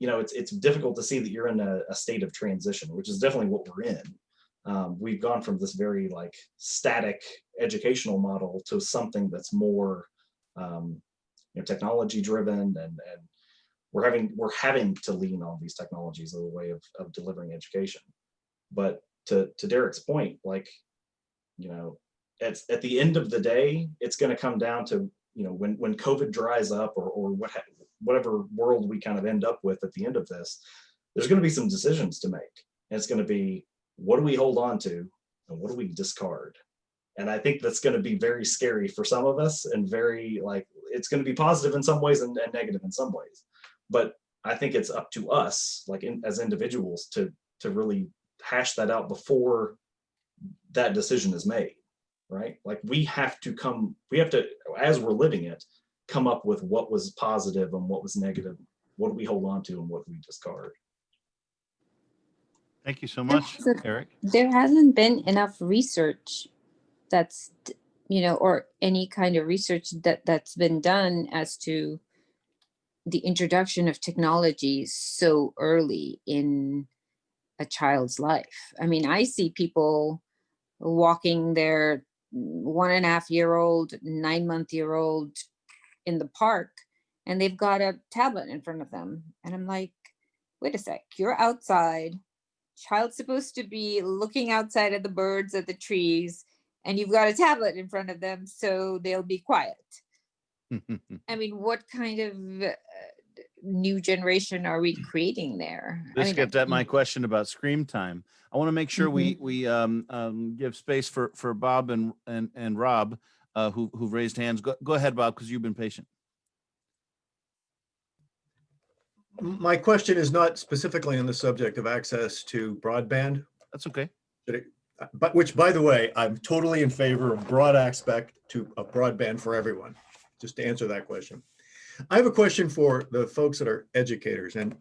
it's difficult to see that you're in a state of transition, which is definitely what we're in. We've gone from this very like static educational model to something that's more technology driven, and we're having to lean on these technologies as a way of delivering education. But to Derek's point, like, at the end of the day, it's going to come down to, when COVID dries up or whatever world we kind of end up with at the end of this, there's going to be some decisions to make. And it's going to be, what do we hold on to and what do we discard? And I think that's going to be very scary for some of us, and very like, it's going to be positive in some ways and negative in some ways. But I think it's up to us, like as individuals, to really hash that out before that decision is made, right? Like we have to, as we're living it, come up with what was positive and what was negative, what do we hold on to and what do we discard. Thank you so much, Eric. There hasn't been enough research that's, or any kind of research that's been done as to the introduction of technology so early in a child's life. I mean, I see people walking their 1.5-year-old, 9-month-year-old in the park, and they've got a tablet in front of them. And I'm like, wait a sec, you're outside. Child's supposed to be looking outside at the birds, at the trees, and you've got a tablet in front of them, so they'll be quiet. I mean, what kind of new generation are we creating there? This gets at my question about screen time. I want to make sure we give space for Bob and Rob, who've raised hands. Go ahead, Bob, because you've been patient. My question is not specifically on the subject of access to broadband. That's okay. But which, by the way, I'm totally in favor of broad aspect to a broadband for everyone, just to answer that question. I have a question for the folks that are educators, and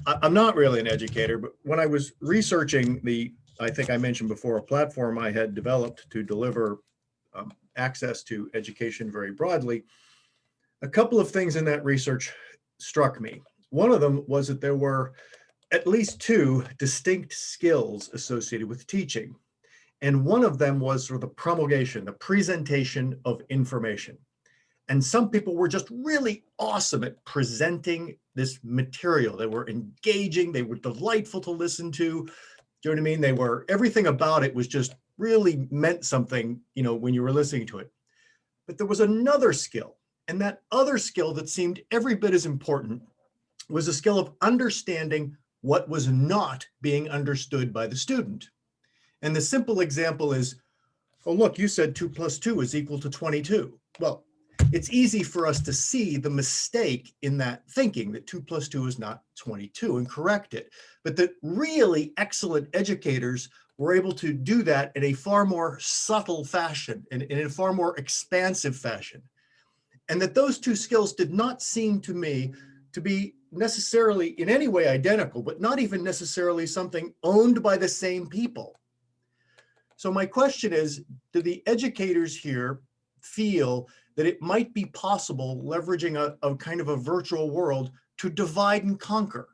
I'm not really an educator, but when I was researching I think I mentioned before, a platform I had developed to deliver access to education very broadly, a couple of things in that research struck me. One of them was that there were at least 2 distinct skills associated with teaching. And one of them was sort of the promulgation, the presentation of information. And some people were just really awesome at presenting this material. They were engaging, they were delightful to listen to. Do you know what I mean? They were, everything about it was just really meant something, when you were listening to it. But there was another skill, and that other skill that seemed every bit as important was a skill of understanding what was not being understood by the student. And the simple example is, oh, look, you said 2 + 2 is equal to 22. Well, it's easy for us to see the mistake in that thinking that 2 + 2 is not 22 and correct it. But that really excellent educators were able to do that in a far more subtle fashion and in a far more expansive fashion. And that those 2 skills did not seem to me to be necessarily in any way identical, but not even necessarily something owned by the same people. So my question is, do the educators here feel that it might be possible, leveraging a kind of a virtual world, to divide and conquer?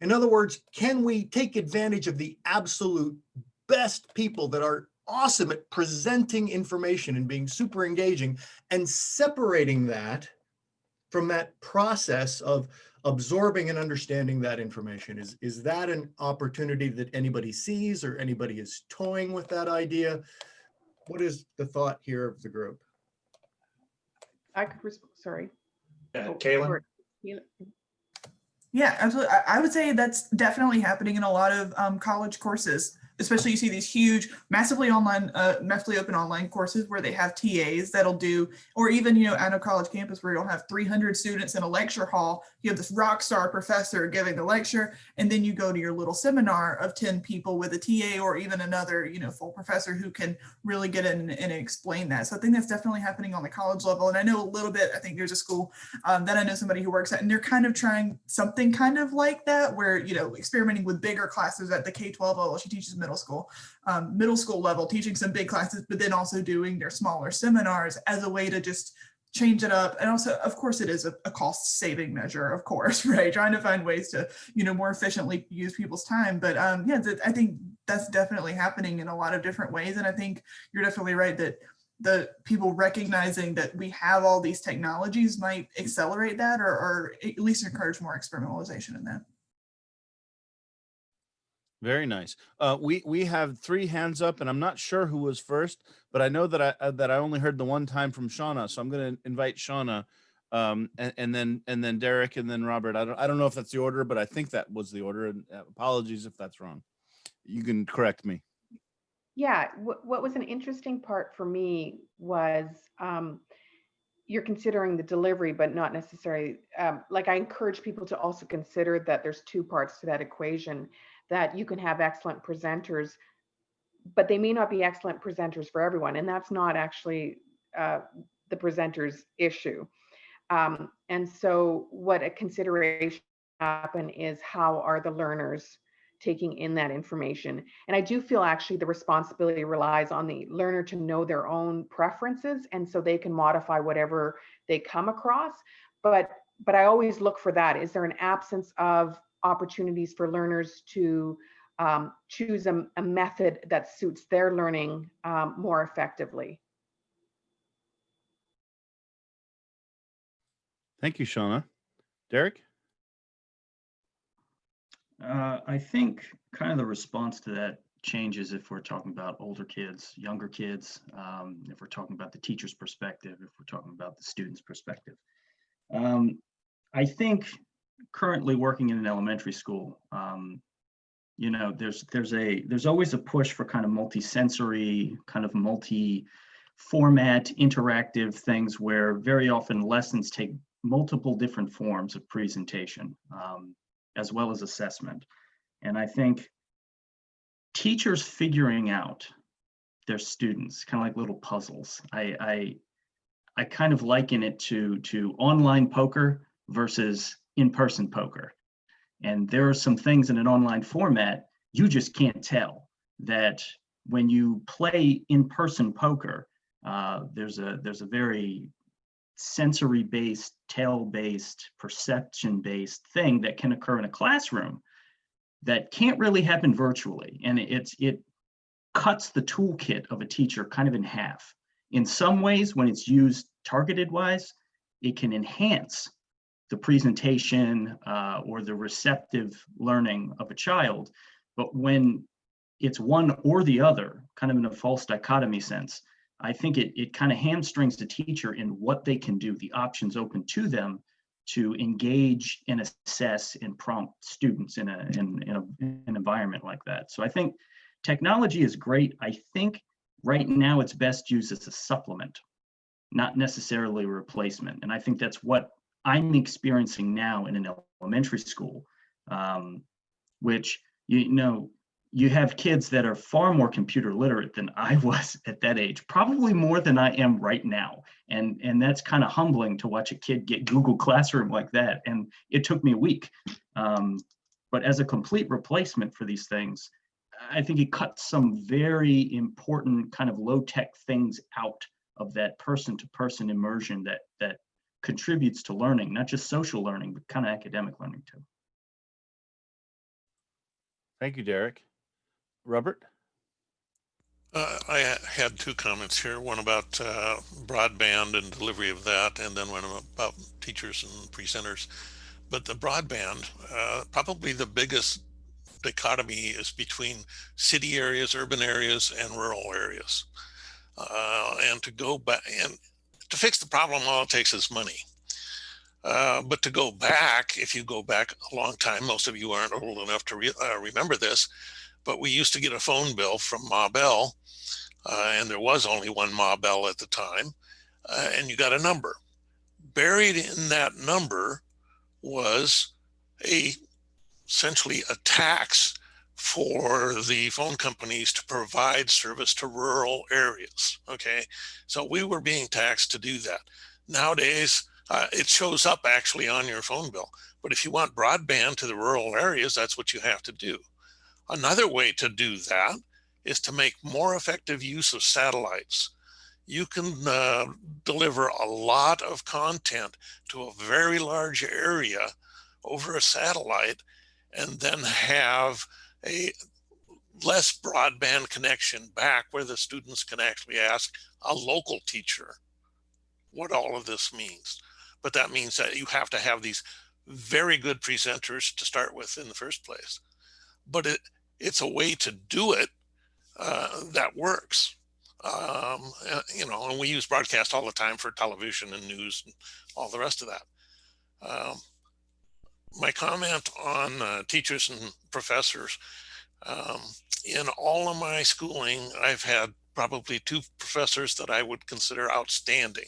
In other words, can we take advantage of the absolute best people that are awesome at presenting information and being super engaging, and separating that from that process of absorbing and understanding that information? Is that an opportunity that anybody sees, or anybody is toying with that idea? What is the thought here of the group? I could sorry. Kaylin? Yeah, absolutely. I would say that's definitely happening in a lot of college courses. Especially you see these huge, massively open online courses where they have TAs that'll do, or even, at a college campus where you'll have 300 students in a lecture hall, you have this rock star professor giving the lecture, and then you go to your little seminar of 10 people with a TA or even another, full professor who can really get in and explain that. So I think that's definitely happening on the college level. And I know a little bit, I think there's a school that I know somebody who works at, and they're kind of trying something kind of like that, where, experimenting with bigger classes at the K-12 level. She teaches middle school level, teaching some big classes, but then also doing their smaller seminars as a way to just change it up. And also, of course, it is a cost saving measure, of course, right? Trying to find ways to, more efficiently use people's time. But yeah, I think that's definitely happening in a lot of different ways. And I think you're definitely right that the people recognizing that we have all these technologies might accelerate that, or at least encourage more experimentalization in that. Very nice. We have 3 hands up, and I'm not sure who was first, but I know that I only heard the one time from Shauna, so I'm going to invite Shauna, and then Derek, and then Robert. I don't know if that's the order, but I think that was the order. And apologies if that's wrong. You can correct me. Yeah, what was an interesting part for me was you're considering the delivery, but not necessarily, like I encourage people to also consider that there's two parts to that equation, that you can have excellent presenters, but they may not be excellent presenters for everyone. And that's not actually the presenter's issue. And so what a consideration happen is, how are the learners taking in that information? And I do feel actually the responsibility relies on the learner to know their own preferences, and so they can modify whatever they come across. But I always look for that. Is there an absence of opportunities for learners to choose a method that suits their learning more effectively? Thank you, Shauna. Derek? I think kind of the response to that changes if we're talking about older kids, younger kids, if we're talking about the teacher's perspective, if we're talking about the student's perspective. I think currently working in an elementary school, you know, there's always a push for kind of multi-sensory, kind of multi-format, interactive things where very often lessons take multiple different forms of presentation, as well as assessment. And I think teachers figuring out their students, kind of like little puzzles. I kind of liken it to online poker versus in-person poker. And there are some things in an online format you just can't tell, that when you play in-person poker, there's a very sensory-based, tale-based, perception-based thing that can occur in a classroom that can't really happen virtually. And it cuts the toolkit of a teacher kind of in half. In some ways, when it's used targeted-wise, it can enhance the presentation or the receptive learning of a child. But when it's one or the other, kind of in a false dichotomy sense, I think it kind of hamstrings the teacher in what they can do, the options open to them to engage and assess and prompt students in an environment like that. So I think technology is great. I think right now it's best used as a supplement, not necessarily a replacement. And I think that's what I'm experiencing now in an elementary school, which, you know, you have kids that are far more computer literate than I was at that age, probably more than I am right now. And that's kind of humbling to watch a kid get Google Classroom like that. And it took me a week. But as a complete replacement for these things, I think it cuts some very important kind of low-tech things out of that person-to-person immersion that contributes to learning, not just social learning, but kind of academic learning too. Thank you, Derek. Robert? I had two comments here, one about broadband and delivery of that, and then one about teachers and presenters. But the broadband, probably the biggest dichotomy is between city areas, urban areas, and rural areas. And to go back, and to fix the problem, all it takes is money. But to go back, if you go back a long time, most of you aren't old enough to remember this, but we used to get a phone bill from Ma Bell, and there was only one Ma Bell at the time, and you got a number. Buried in that number was essentially a tax for the phone companies to provide service to rural areas, okay? So we were being taxed to do that. Nowadays, it shows up actually on your phone bill, but if you want broadband to the rural areas, that's what you have to do. Another way to do that is to make more effective use of satellites. You can deliver a lot of content to a very large area over a satellite, and then have a less broadband connection back where the students can actually ask a local teacher what all of this means. But that means that you have to have these very good presenters to start with in the first place. But it's a way to do it that works. You know, and we use broadcast all the time for television and news and all the rest of that. My comment on teachers and professors, In all of my schooling, I've had probably 2 professors that I would consider outstanding.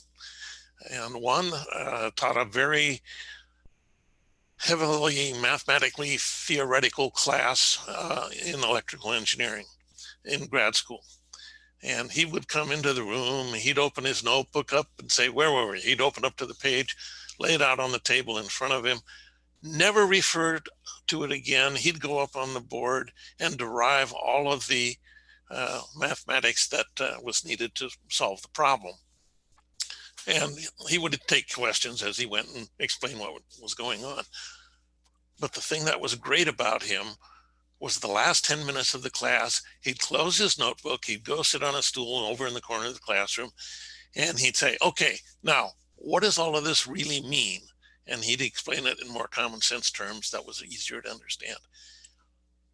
And one taught a very heavily mathematically theoretical class in electrical engineering in grad school. And he would come into the room, he'd open his notebook up and say, where were we? He'd open up to the page, lay it out on the table in front of him, never referred to it again. He'd go up on the board and derive all of the mathematics that was needed to solve the problem. And he would take questions as he went and explain what was going on. But the thing that was great about him was the last 10 minutes of the class, he'd close his notebook, he'd go sit on a stool over in the corner of the classroom, and he'd say, okay, now, what does all of this really mean? And he'd explain it in more common sense terms that was easier to understand.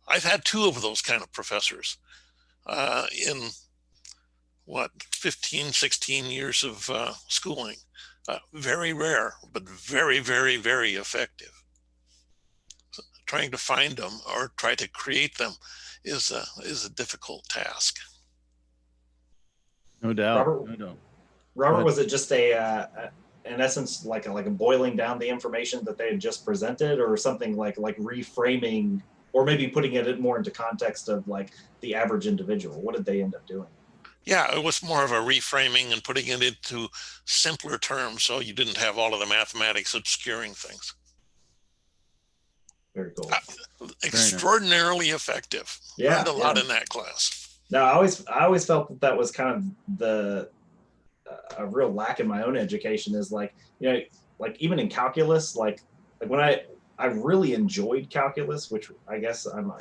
I've had 2 of those kind of professors in 15, 16 years of schooling. Very rare, but very, very, very effective. So trying to find them or try to create them is a difficult task. No doubt. Robert, no doubt. Robert, was it just in essence, like a boiling down the information that they had just presented, or something like reframing, or maybe putting it more into context of like the average individual? What did they end up doing? Yeah, it was more of a reframing and putting it into simpler terms so you didn't have all of the mathematics obscuring things. Very cool. Extraordinarily effective. Yeah, Learned a lot in that class. No, I always felt that was kind of a real lack in my own education, is like, you know, like even in calculus, like when I really enjoyed calculus, which I guess I'm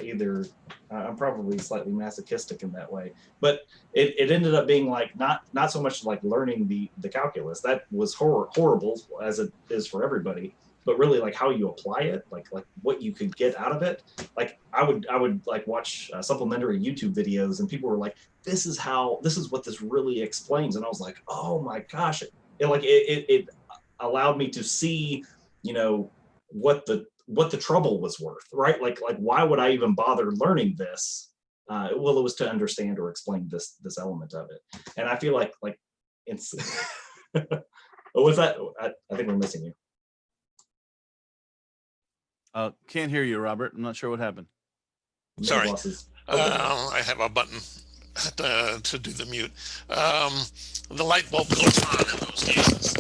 probably slightly masochistic in that way, but it ended up being like not so much like learning the calculus that was horrible as it is for everybody, but really like how you apply it, like what you could get out of it. Like I would like watch supplementary YouTube videos, and people were like, this is what this really explains, and I was like, oh my gosh, it allowed me to see, you know, what the trouble was worth, right? Like why would I even bother learning this? Well, it was to understand or explain this element of it. And I feel like it's what's that? I think we're missing you. Can't hear you, Robert. I'm not sure what happened. Sorry. I have a button to do the mute. The light bulb goes on in those cases.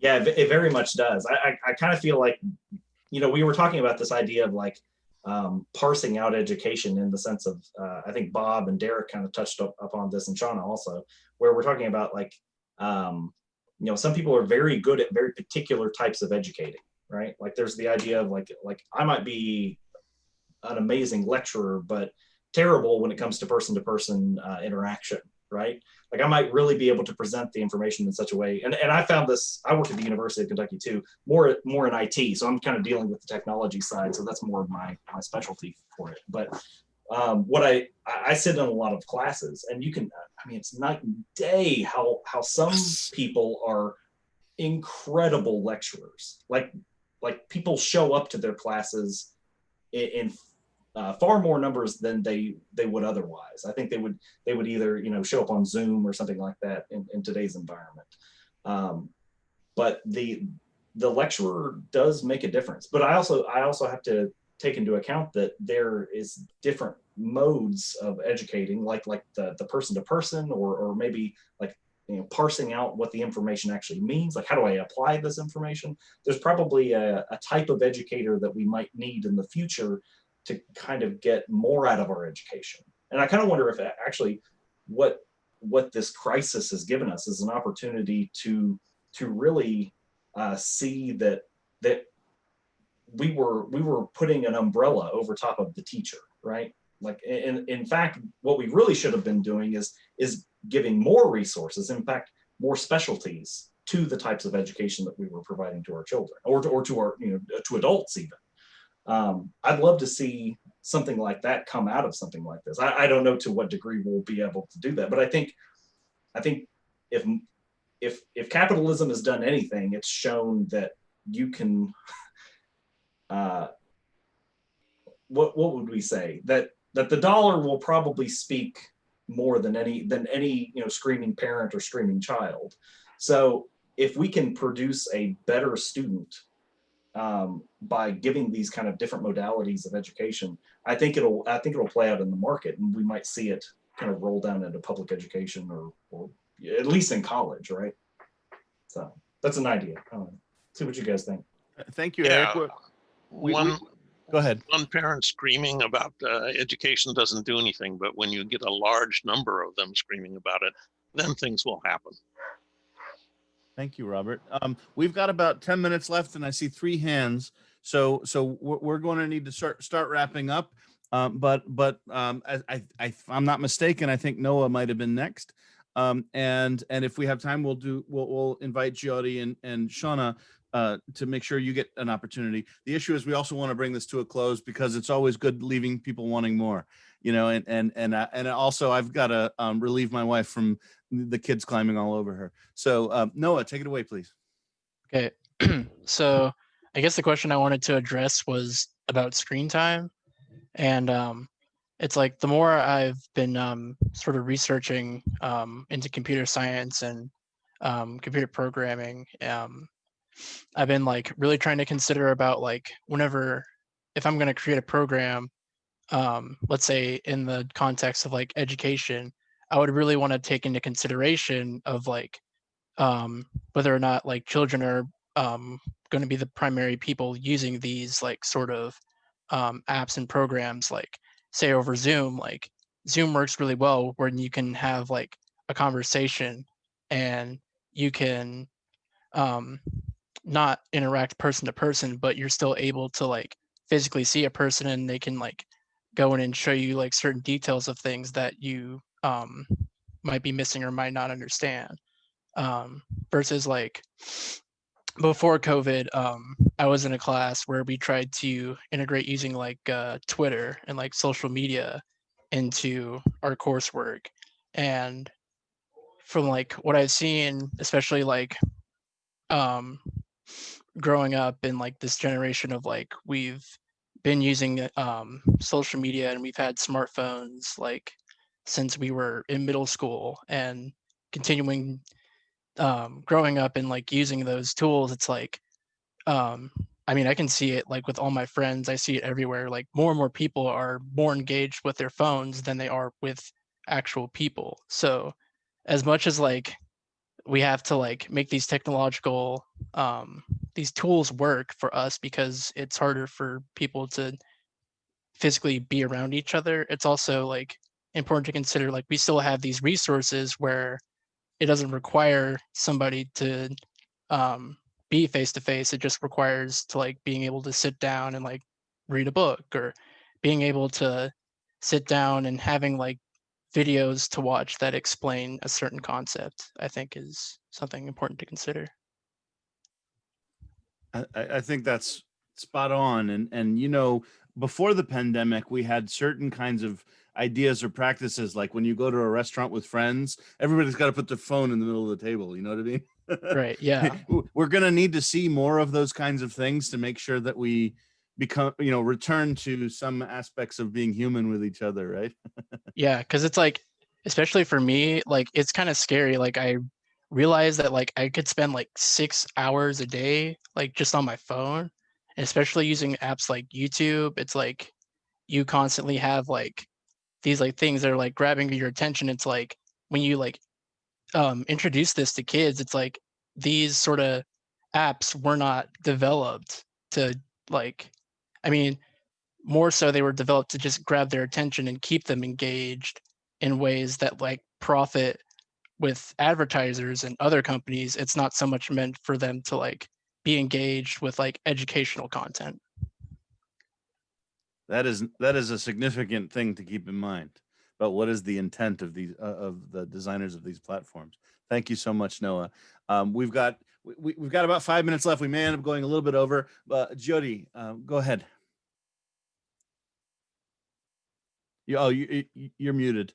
Yeah, it very much does. I kind of feel like, you know, we were talking about this idea of like parsing out education in the sense of, I think Bob and Derek kind of touched upon this, and Shauna also, where we're talking about like, you know, some people are very good at very particular types of educating, right? Like there's the idea of like I might be an amazing lecturer, but terrible when it comes to person interaction, right? Like I might really be able to present the information in such a way. And I found this, I work at the University of Kentucky too, more in IT. So I'm kind of dealing with the technology side. So that's more of my specialty for it. But what I sit in a lot of classes, and you can, I mean, it's night and day how some people are incredible lecturers. Like people show up to their classes in far more numbers than they would otherwise. I think they would either, you know, show up on Zoom or something like that in today's environment. But the lecturer does make a difference. But I also have to take into account that there is different modes of educating, like the person to person, or maybe like, you know, parsing out what the information actually means. Like, how do I apply this information? There's probably a type of educator that we might need in the future to kind of get more out of our education. And I kind of wonder if actually what this crisis has given us is an opportunity to really see that we were putting an umbrella over top of the teacher, right? Like in fact, what we really should have been doing is giving more resources, in fact, more specialties to the types of education that we were providing to our children, or to our, you know, to adults even. I'd love to see something like that come out of something like this. I don't know to what degree we'll be able to do that, but I think if capitalism has done anything, it's shown that you can what would we say, that the dollar will probably speak more than any screaming parent or screaming child. So if we can produce a better student by giving these kind of different modalities of education, I think it'll play out in the market, and we might see it kind of roll down into public education or at least in college, right? So that's an idea. I don't know. See what you guys think. Thank you, Eric. Go ahead. One parent screaming about education doesn't do anything, but when you get a large number of them screaming about it, then things will happen. Thank you, Robert. We've got about 10 minutes left, and I see 3 hands. So we're going to need to start wrapping up. But if I'm not mistaken, I think Noah might have been next. And if we have time, we'll invite Jyoti and Shauna to make sure you get an opportunity. The issue is we also want to bring this to a close because it's always good leaving people wanting more, and also I've got to relieve my wife from the kids climbing all over her. So Noah, take it away, please. Okay. So I guess the question I wanted to address was about screen time. And it's like the more I've been sort of researching into computer science and computer programming, I've been like really trying to consider about like if I'm going to create a program, let's say in the context of like education, I would really want to take into consideration of like whether or not like children are going to be the primary people using these like sort of apps and programs, like say over Zoom. Like Zoom works really well when you can have like a conversation and you can not interact person to person, but you're still able to like physically see a person and they can like go in and show you like certain details of things that you might be missing or might not understand. Versus like before COVID, I was in a class where we tried to integrate using like Twitter and like social media into our coursework. And from like what I've seen, especially like growing up in like this generation of like we've been using social media and we've had smartphones like since we were in middle school and continuing growing up and like using those tools. It's like I mean, I can see it like with all my friends. I see it everywhere. Like more and more people are more engaged with their phones than they are with actual people. So as much as like we have to like make these technological these tools work for us because it's harder for people to physically be around each other, it's also like important to consider like we still have these resources where it doesn't require somebody to be face to face. It just requires to like being able to sit down and like read a book, or being able to sit down and having like videos to watch that explain a certain concept, I think is something important to consider. I think that's spot on. And before the pandemic, we had certain kinds of ideas or practices, like when you go to a restaurant with friends, everybody's got to put their phone in the middle of the table. You know what I mean? Right. Yeah. We're going to need to see more of those kinds of things to make sure that we become, return to some aspects of being human with each other. Right. Yeah. Cause it's like, especially for me, like it's kind of scary. Like I realized that like I could spend like 6 hours a day, like just on my phone, and especially using apps like YouTube. It's like you constantly have like these like things that are like grabbing your attention. It's like when you like introduce this to kids, it's like these sort of apps were not developed to like, I mean, more so they were developed to just grab their attention and keep them engaged in ways that like profit with advertisers and other companies. It's not so much meant for them to like be engaged with like educational content. That is a significant thing to keep in mind. But what is the intent of these of the designers of these platforms? Thank you so much, Noah. We've got about 5 minutes left. We may end up going a little bit over, but Jyoti, go ahead. You're muted.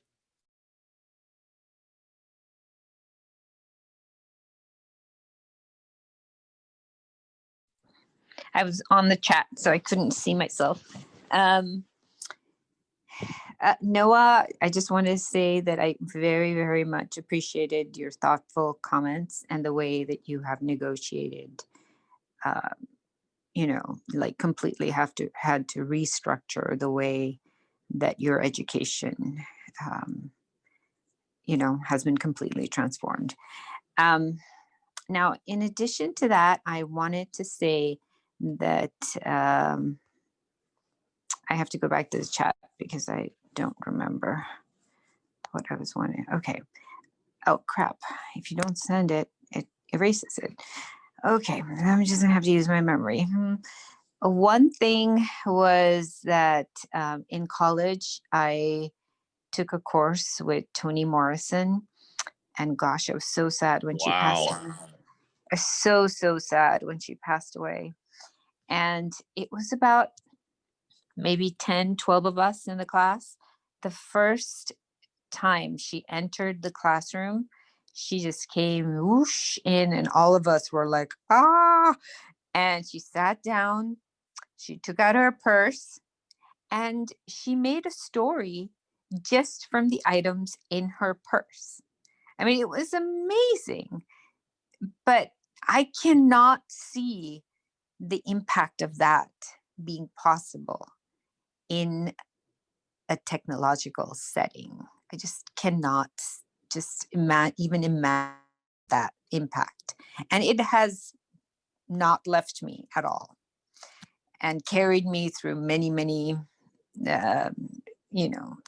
I was on the chat, so I couldn't see myself. Noah, I just want to say that I very, very much appreciated your thoughtful comments and the way that you have negotiated, like completely had to restructure the way that your education, has been completely transformed. Now, in addition to that, I wanted to say that I have to go back to the chat because I don't remember what I was wanting. Okay. Oh, crap. If you don't send it, it erases it. Okay. I'm just going to have to use my memory. One thing was that in college, I took a course with Toni Morrison. And gosh, I was so sad when she passed away. So sad when she passed away. And it was about maybe 10, 12 of us in the class. The first time she entered the classroom, she just came whoosh in and all of us were like, ah, and she sat down, she took out her purse and she made a story just from the items in her purse. I mean, it was amazing, but I cannot see the impact of that being possible in a technological setting. I just cannot even imagine that impact. And it has not left me at all and carried me through many, many,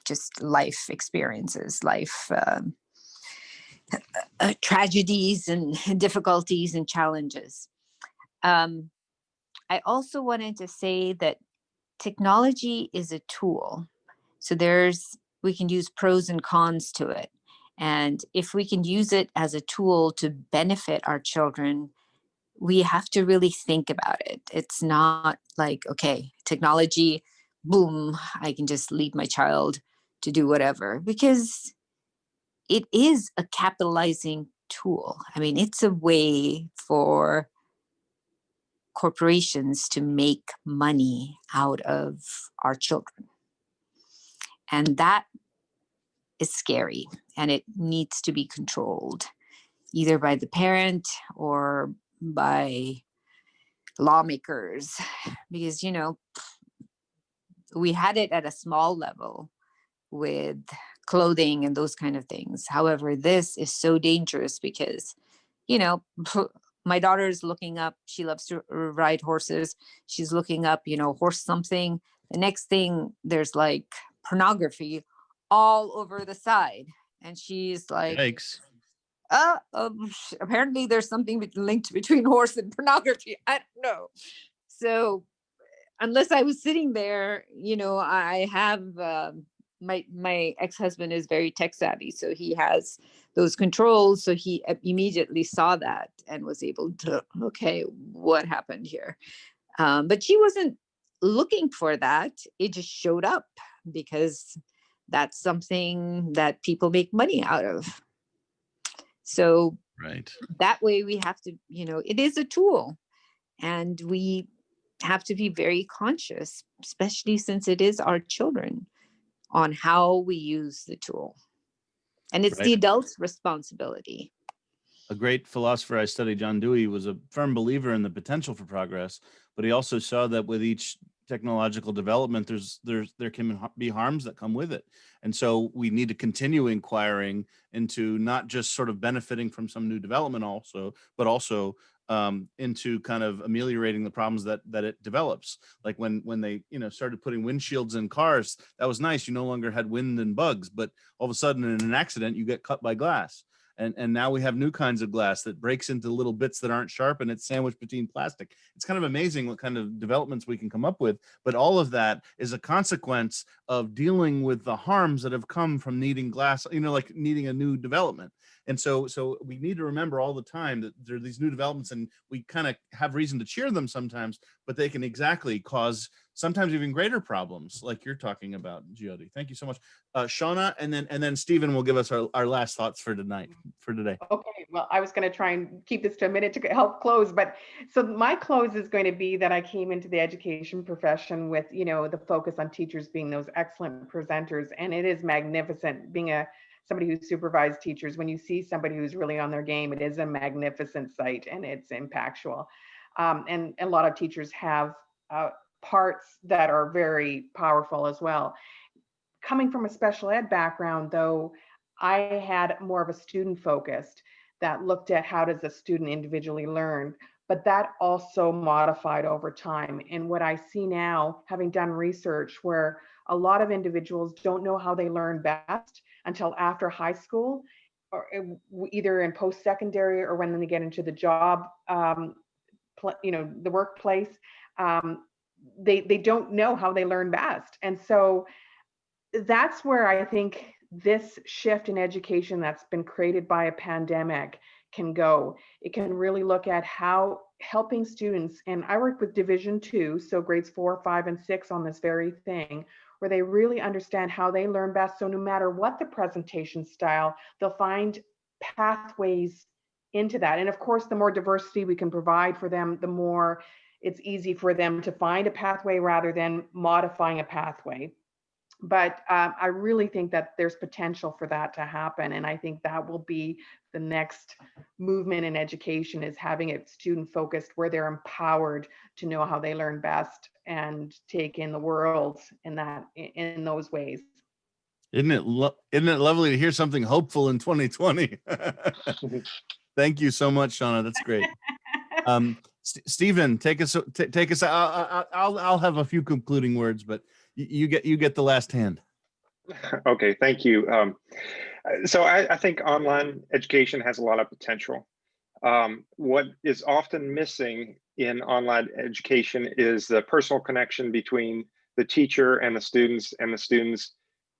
just life experiences, tragedies and difficulties and challenges. I also wanted to say that technology is a tool. So we can use pros and cons to it. And if we can use it as a tool to benefit our children, we have to really think about it. It's not like, okay, technology, boom, I can just leave my child to do whatever, because it is a capitalizing tool. I mean, it's a way for corporations to make money out of our children. And that is scary, and it needs to be controlled either by the parent or by lawmakers, because, we had it at a small level with clothing and those kind of things. However, this is so dangerous because, my daughter's looking up, she loves to ride horses. She's looking up, horse something. The next thing, there's like pornography all over the side. And she's like, Yikes. Apparently there's something linked between horse and pornography. I don't know. So unless I was sitting there, I have, my ex-husband is very tech savvy. So he has those controls. So he immediately saw that and was able to, okay, what happened here? But she wasn't looking for that. It just showed up because that's something that people make money out of. So right. That way we have to, it is a tool, and we have to be very conscious, especially since it is our children, on how we use the tool. And it's the adult's responsibility. A great philosopher I studied, John Dewey, was a firm believer in the potential for progress, but he also saw that with each technological development, there can be harms that come with it. And so we need to continue inquiring into not just sort of benefiting from some new development but also into kind of ameliorating the problems that it develops. Like when they started putting windshields in cars, that was nice. You no longer had wind and bugs, but all of a sudden in an accident you get cut by glass. And now we have new kinds of glass that breaks into little bits that aren't sharp, and it's sandwiched between plastic. It's kind of amazing what kind of developments we can come up with. But all of that is a consequence of dealing with the harms that have come from needing glass, like needing a new development. And so we need to remember all the time that there are these new developments, and we kind of have reason to cheer them sometimes, but they can exactly cause sometimes even greater problems like you're talking about, Jyoti. Thank you so much. Shauna, and then Stephen will give us our last thoughts for today. Okay, well, I was going to try and keep this to a minute to help close, but so my close is going to be that I came into the education profession with, the focus on teachers being those excellent presenters, and it is magnificent being somebody who supervised teachers. When you see somebody who's really on their game, it is a magnificent sight and it's impactful. And a lot of teachers have parts that are very powerful as well. Coming from a special ed background, though, I had more of a student focused that looked at how does a student individually learn, but that also modified over time. And what I see now, having done research where a lot of individuals don't know how they learn best until after high school, or either in post-secondary or when they get into the job, the workplace, they don't know how they learn best. And so that's where I think this shift in education that's been created by a pandemic can go. It can really look at how helping students, and I work with Division 2, so grades 4, 5, and 6 on this very thing, where they really understand how they learn best. So no matter what the presentation style, they'll find pathways into that. And of course, the more diversity we can provide for them, the more it's easy for them to find a pathway rather than modifying a pathway. But I really think that there's potential for that to happen. And I think that will be the next movement in education, is having it student focused, where they're empowered to know how they learn best and take in the world in those ways. Isn't it lovely to hear something hopeful in 2020? Thank you so much, Shauna. That's great. Stephen, take us. I'll have a few concluding words, but you get the last hand. Okay, thank you. So I think online education has a lot of potential. What is often missing in online education is the personal connection between the teacher and the students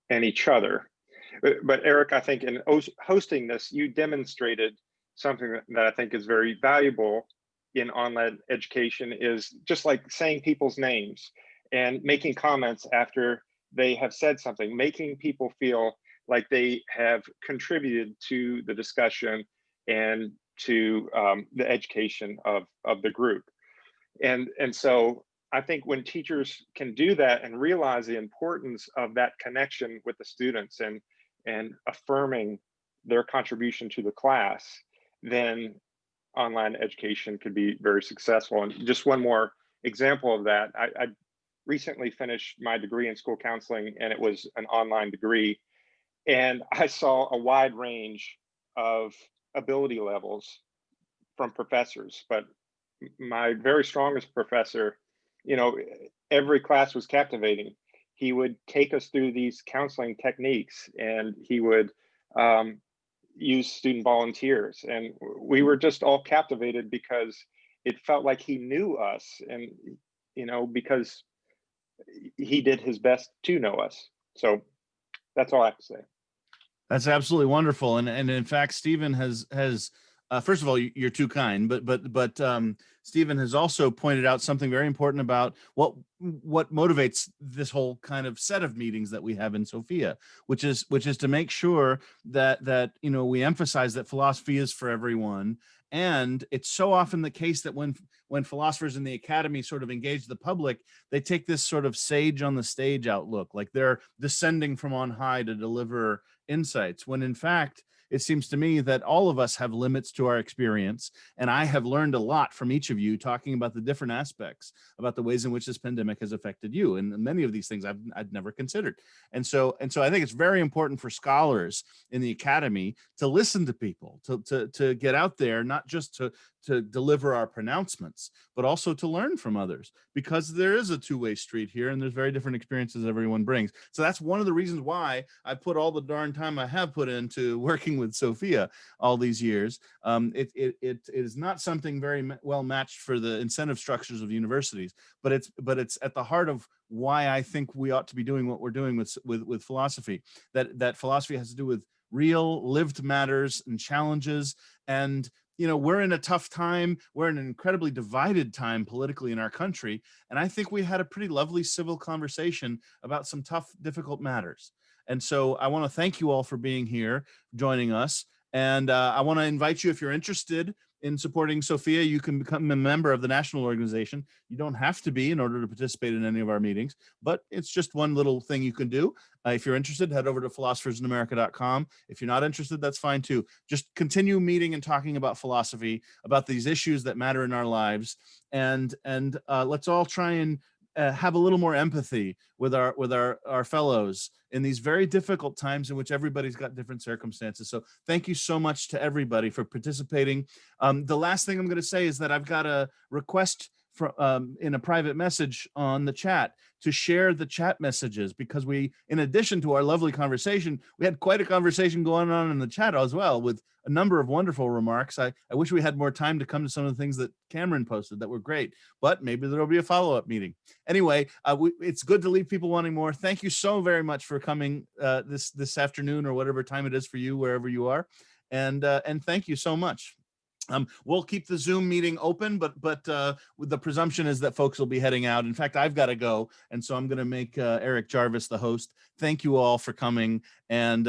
and each other. But Eric, I think in hosting this, you demonstrated something that I think is very valuable in online education, is just like saying people's names and making comments after they have said something, making people feel like they have contributed to the discussion and to the education of the group. And so I think when teachers can do that and realize the importance of that connection with the students and affirming their contribution to the class, then online education could be very successful. And just one more example of that, I recently finished my degree in school counseling, and it was an online degree. And I saw a wide range of ability levels from professors, but my very strongest professor, every class was captivating. He would take us through these counseling techniques, and he would use student volunteers. And we were just all captivated because it felt like he knew us, and, because he did his best to know us. So that's all I have to say. That's absolutely wonderful. And in fact, Stephen has first of all, you're too kind, but Stephen has also pointed out something very important about what motivates this whole kind of set of meetings that we have in Sophia, which is to make sure that we emphasize that philosophy is for everyone. And it's so often the case that when philosophers in the academy sort of engage the public, they take this sort of sage on the stage outlook, like they're descending from on high to deliver insights, when in fact, it seems to me that all of us have limits to our experience. And I have learned a lot from each of you talking about the different aspects, about the ways in which this pandemic has affected you. And many of these things I'd never considered. And so I think it's very important for scholars in the academy to listen to people, to get out there, not just to deliver our pronouncements, but also to learn from others, because there is a two-way street here and there's very different experiences everyone brings. So that's one of the reasons why I put all the darn time I have put into working with Sophia all these years. It is not something very well matched for the incentive structures of universities, but it's at the heart of why I think we ought to be doing what we're doing with philosophy. That philosophy has to do with real lived matters and challenges, and you know, we're in a tough time. We're in an incredibly divided time politically in our country. And I think we had a pretty lovely civil conversation about some tough, difficult matters. And so I want to thank you all for being here, joining us. And I want to invite you, if you're interested in supporting SOPHIA, you can become a member of the national organization. You don't have to be in order to participate in any of our meetings, but it's just one little thing you can do. If you're interested, head over to philosophersinamerica.com. If you're not interested, that's fine too. Just continue meeting and talking about philosophy, about these issues that matter in our lives. And let's all try and have a little more empathy with our fellows in these very difficult times in which everybody's got different circumstances. So thank you so much to everybody for participating. The last thing I'm going to say is that I've got a request in a private message on the chat to share the chat messages, because we, in addition to our lovely conversation, we had quite a conversation going on in the chat as well, with a number of wonderful remarks. I wish we had more time to come to some of the things that Cameron posted that were great, but maybe there'll be a follow-up meeting. Anyway, it's good to leave people wanting more. Thank you so very much for coming this afternoon, or whatever time it is for you, wherever you are. And thank you so much. We'll keep the Zoom meeting open, but with the presumption is that folks will be heading out. In fact, I've got to go, and so I'm going to make Eric Jarvis the host. Thank you all for coming, and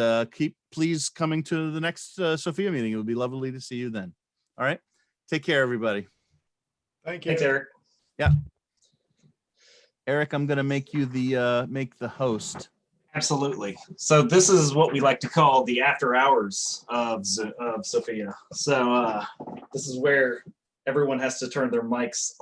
please coming to the next SOPHIA meeting. It would be lovely to see you then. All right, take care, everybody. Thank you. Thanks, Eric. Yeah, Eric, I'm going to make you the host. Absolutely. So this is what we like to call the after hours of SOPHIA. So this is where everyone has to turn their mics